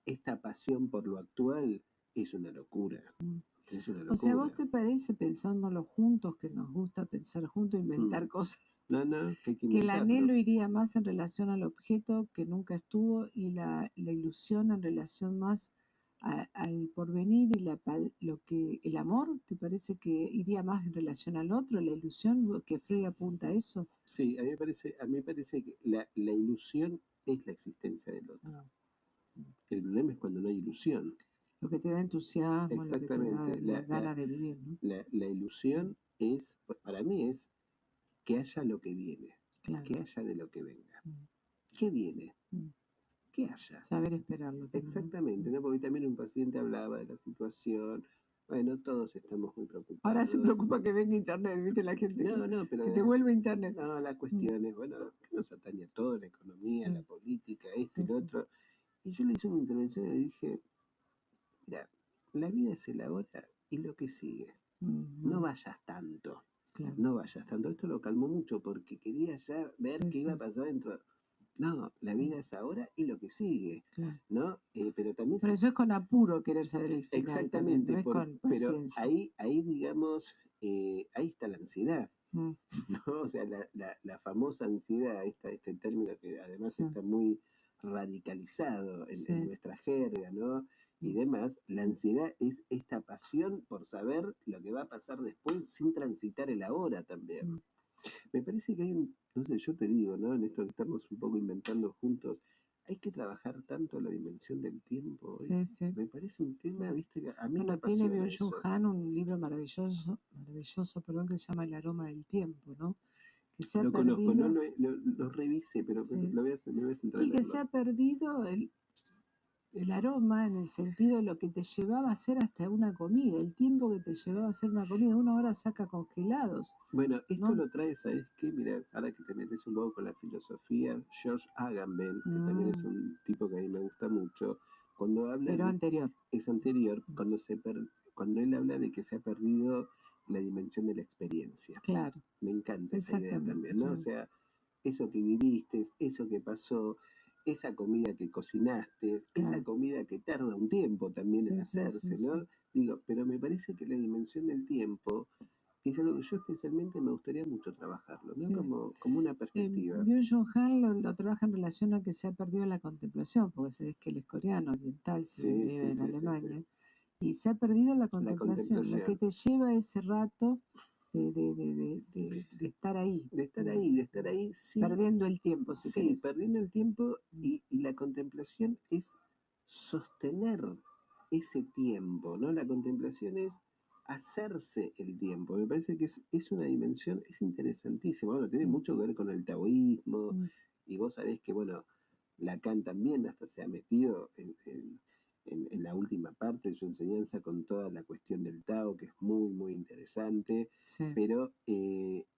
esta pasión por lo actual es una locura. Es una O sea, ¿vos locura. te parece, pensándolo juntos, que nos gusta pensar juntos, inventar cosas, No, que hay que que el inventarlo. anhelo iría más en relación al objeto que nunca estuvo y la ilusión en relación más al porvenir y el amor, ¿te parece que iría más en relación al otro, la ilusión, que Freud apunta a eso? Sí, a mí me parece que la ilusión es la existencia del otro. El problema es cuando no hay ilusión. Lo que te da entusiasmo, lo que te da Exactamente. las ganas de vivir, ¿no? La ilusión es, para mí es que haya lo que viene, Claro. que haya de lo que venga. ¿Qué viene? ¿Qué haya? Saber esperarlo también, ¿no? Exactamente, ¿no? Porque también un paciente hablaba de la situación. Bueno, todos estamos muy preocupados. Ahora se preocupa que venga internet, ¿viste? La gente pero que te vuelve internet. no, la cuestión es, bueno, que nos atañe a todo, la economía, Sí. la política, esto y Sí, lo sí. otro. Y yo le hice una intervención y le dije, mira, la vida es el ahora y lo que sigue. No vayas tanto. Claro. No vayas tanto. Esto lo calmó mucho porque quería ya ver qué iba a pasar dentro. No, la vida es ahora y lo que sigue, Claro. ¿no? Pero también... Pero eso es con apuro querer saber el final. Exactamente, también, no es con pero paciencia. ahí digamos, ahí está la ansiedad, ¿no? O sea, la famosa ansiedad, este término que además está muy radicalizado en nuestra jerga, ¿no? Y demás, la ansiedad es esta pasión por saber lo que va a pasar después sin transitar el ahora también. Me parece que hay no sé, yo te digo, ¿no? En esto que estamos un poco inventando juntos, hay que trabajar tanto la dimensión del tiempo hoy. Sí, sí. Me parece un tema, viste, que a mí me Bueno, tiene apasiona Byung-Chul eso. Han un libro maravilloso, que se llama El aroma del tiempo, ¿no? Que se ha Lo perdido. conozco, no lo revisé, pero Sí, me voy a centrar en y que leerlo. se ha perdido el aroma en el sentido de lo que te llevaba a hacer hasta una comida, el tiempo que te llevaba a hacer una comida. Uno ahora saca congelados. Bueno, esto ¿no? lo trae, ¿sabes qué? Mira, ahora que te metes un poco con la filosofía, George Agamben, que también es un tipo que a mí me gusta mucho, cuando habla Pero anterior. Es anterior, cuando él habla de que se ha perdido la dimensión de la experiencia. Claro. Me encanta esa idea también, ¿no? Claro. O sea, eso que viviste, eso que pasó, esa comida que cocinaste, esa comida que tarda un tiempo también en hacerse, ¿no? Digo, pero me parece que la dimensión del tiempo es algo que yo especialmente me gustaría mucho trabajarlo, ¿no? Como una perspectiva. Byung-Chul Han lo trabaja en relación a que se ha perdido la contemplación, porque sabés que él es coreano, oriental, vive en Alemania, y se ha perdido la contemplación, lo que te lleva a ese rato de estar ahí. De estar ahí, sí. Perdiendo el tiempo, si sí, querés. Perdiendo el tiempo y la contemplación es sostener ese tiempo, ¿no? La contemplación es hacerse el tiempo. Me parece que es una dimensión, es interesantísima. Bueno, tiene mucho que ver con el taoísmo y vos sabés que, bueno, Lacan también hasta se ha metido en la última parte de su enseñanza con toda la cuestión del Tao, que es muy, muy interesante. Pero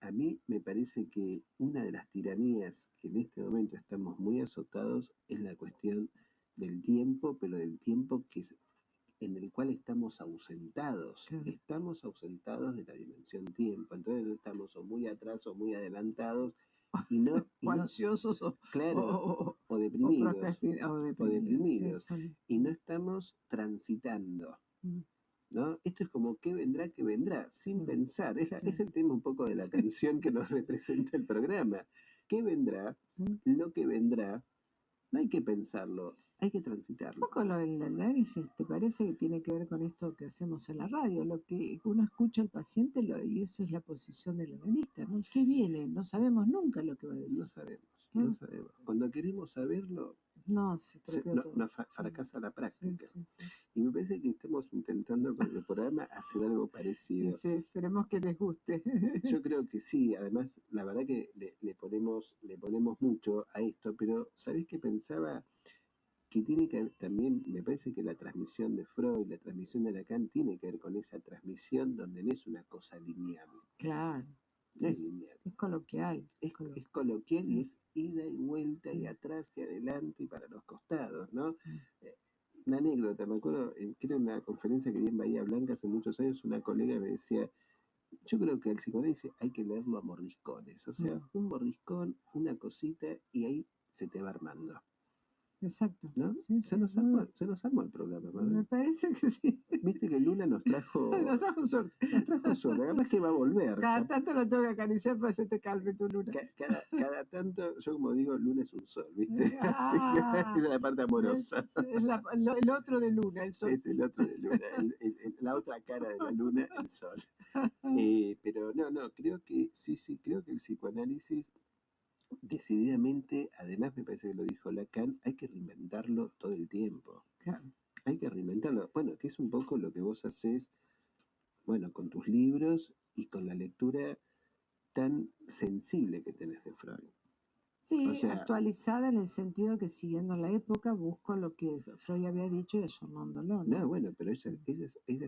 a mí me parece que una de las tiranías que en este momento estamos muy azotados es la cuestión del tiempo, pero del tiempo en el cual estamos ausentados. Estamos ausentados de la dimensión tiempo. Entonces estamos o muy atrás o muy adelantados y no ansiosos o deprimidos. O deprimidos. Sí, y no estamos transitando. ¿No? Esto es como qué vendrá, sin pensar. Es el tema un poco de la canción que nos representa el programa. ¿Qué vendrá? Lo que vendrá, no hay que pensarlo, hay que transitarlo. Un poco el análisis, ¿te parece que tiene que ver con esto que hacemos en la radio? Lo que uno escucha al paciente y eso es la posición del analista, ¿no? ¿Qué viene? No sabemos nunca lo que va a decir. No sabemos. Cuando queremos saberlo, nos fracasa la práctica. Y me parece que estamos intentando con el programa hacer algo parecido. Esperemos que les guste. Yo creo que sí, además, la verdad que le ponemos mucho a esto, pero ¿sabés qué pensaba? Que tiene que ver también, me parece que la transmisión de Freud, la transmisión de Lacan, tiene que ver con esa transmisión donde no es una cosa lineal. Claro. No es lineal. Es coloquial. Es coloquial y es ida y vuelta y atrás y adelante y para los costados, ¿no? Una anécdota, me acuerdo, creo en una conferencia que di en Bahía Blanca hace muchos años, una colega me decía, yo creo que el psicoanálisis hay que leerlo a mordiscones, o sea, un mordiscón, una cosita y ahí se te va armando. exacto. ¿no? Sí, Se sí, nos muy bien. armó el programa, Me Mabel. parece que sí. Viste que Luna nos trajo Nos trajo suerte. suerte. Capaz que va a volver. Cada tanto lo tengo que acariciar para que se te calme tu luna. Cada tanto, yo como digo, Luna es un sol, ¿viste? Así que Ah, esa es la parte amorosa. es el otro de luna, el sol. Es el otro de Luna, la otra cara de la Luna, el sol. Pero no, creo que sí, creo que el psicoanálisis decididamente, además me parece que lo dijo Lacan, hay que reinventarlo todo el tiempo. Claro. Hay que reinventarlo. Bueno, que es un poco lo que vos haces, bueno, con tus libros y con la lectura tan sensible que tenés de Freud. Sí, O sea, actualizada en el sentido que siguiendo la época busco lo que Freud había dicho y ayornándolo, ¿no? no, bueno, pero esa es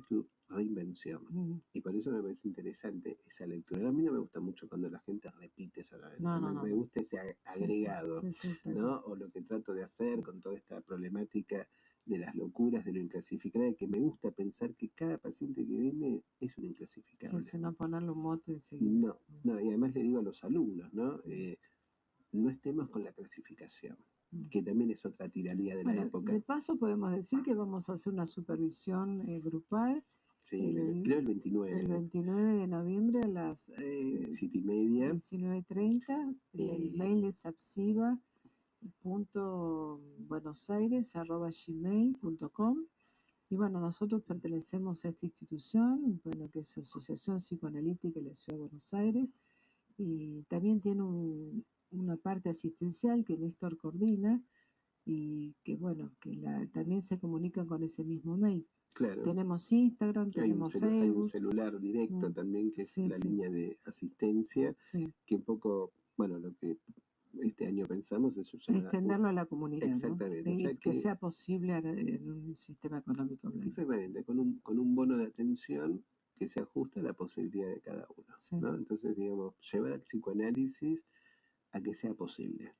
tu reinvención. Mm. Y por eso me parece interesante esa lectura. A mí no me gusta mucho cuando la gente repite solamente. No. Me gusta ese agregado, Sí, ¿no? O lo que trato de hacer con toda esta problemática de las locuras, de lo inclasificable, que me gusta pensar que cada paciente que viene es un inclasificable. Sí, no ponerle un mote enseguida. No, y además le digo a los alumnos, ¿no? No estemos con la clasificación, que también es otra tiranía de la época. De paso podemos decir que vamos a hacer una supervisión grupal. Sí, creo el 29. El 29 de noviembre a las 7:30. 19:30. El mail es apsiva.buenosaires@gmail.com. Y bueno, nosotros pertenecemos a esta institución, bueno, que es Asociación Psicoanalítica de la Ciudad de Buenos Aires, y también tiene una parte asistencial que Néstor coordina y que bueno, que también se comunican con ese mismo mail. Claro. Tenemos Instagram, tenemos Facebook. Hay un celular directo también, que es la línea de asistencia, que un poco, bueno, lo que este año pensamos es extenderlo a la comunidad. Exactamente. ¿no? O sea, que sea posible en un sistema económico blanco. Exactamente, con un bono de atención que se ajusta a la posibilidad de cada uno. ¿no? Entonces, digamos, llevar al psicoanálisis a que sea posible.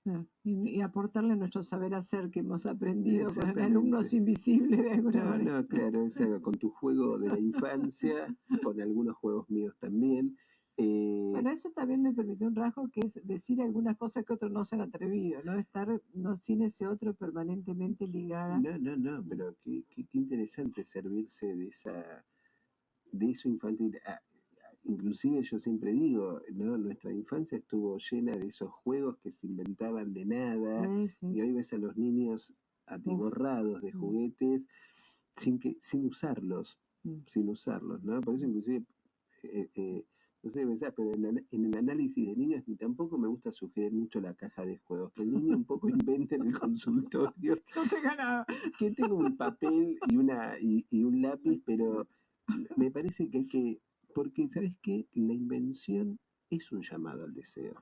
Y aportarle nuestro saber hacer que hemos aprendido con alumnos invisibles de alguna manera. No, claro, con tu juego de la infancia, con algunos juegos míos también. Bueno, eso también me permitió un rasgo que es decir algunas cosas que otros no se han atrevido, no estar sin ese otro permanentemente ligada. No, pero qué interesante servirse de eso infantil. Inclusive yo siempre digo, ¿no? Nuestra infancia estuvo llena de esos juegos que se inventaban de nada, y hoy ves a los niños atiborrados de juguetes sin usarlos, ¿no? Por eso inclusive, no sé, pensás, pero en el análisis de niños ni tampoco me gusta sugerir mucho la caja de juegos, que el niño un poco invente en el consultorio. No tenga nada. Que tengo un papel y un lápiz, pero me parece que hay que, porque ¿sabes qué? La invención es un llamado al deseo.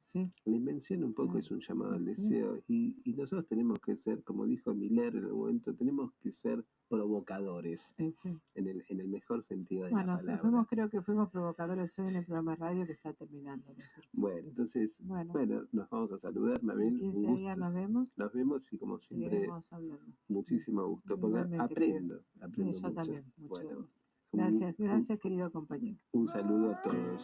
Sí. La invención un poco es un llamado al deseo, y nosotros tenemos que ser, como dijo Miller en el momento, tenemos que ser provocadores, en el mejor sentido de la palabra. Creo que fuimos provocadores hoy en el programa de radio que está terminando. Bueno, entonces, nos vamos a saludar, Mabel. En 15 días nos vemos. Nos vemos y como siempre, muchísimo gusto, porque aprendo mucho. También, mucho. Bueno, gracias, querido compañero. Un saludo a todos.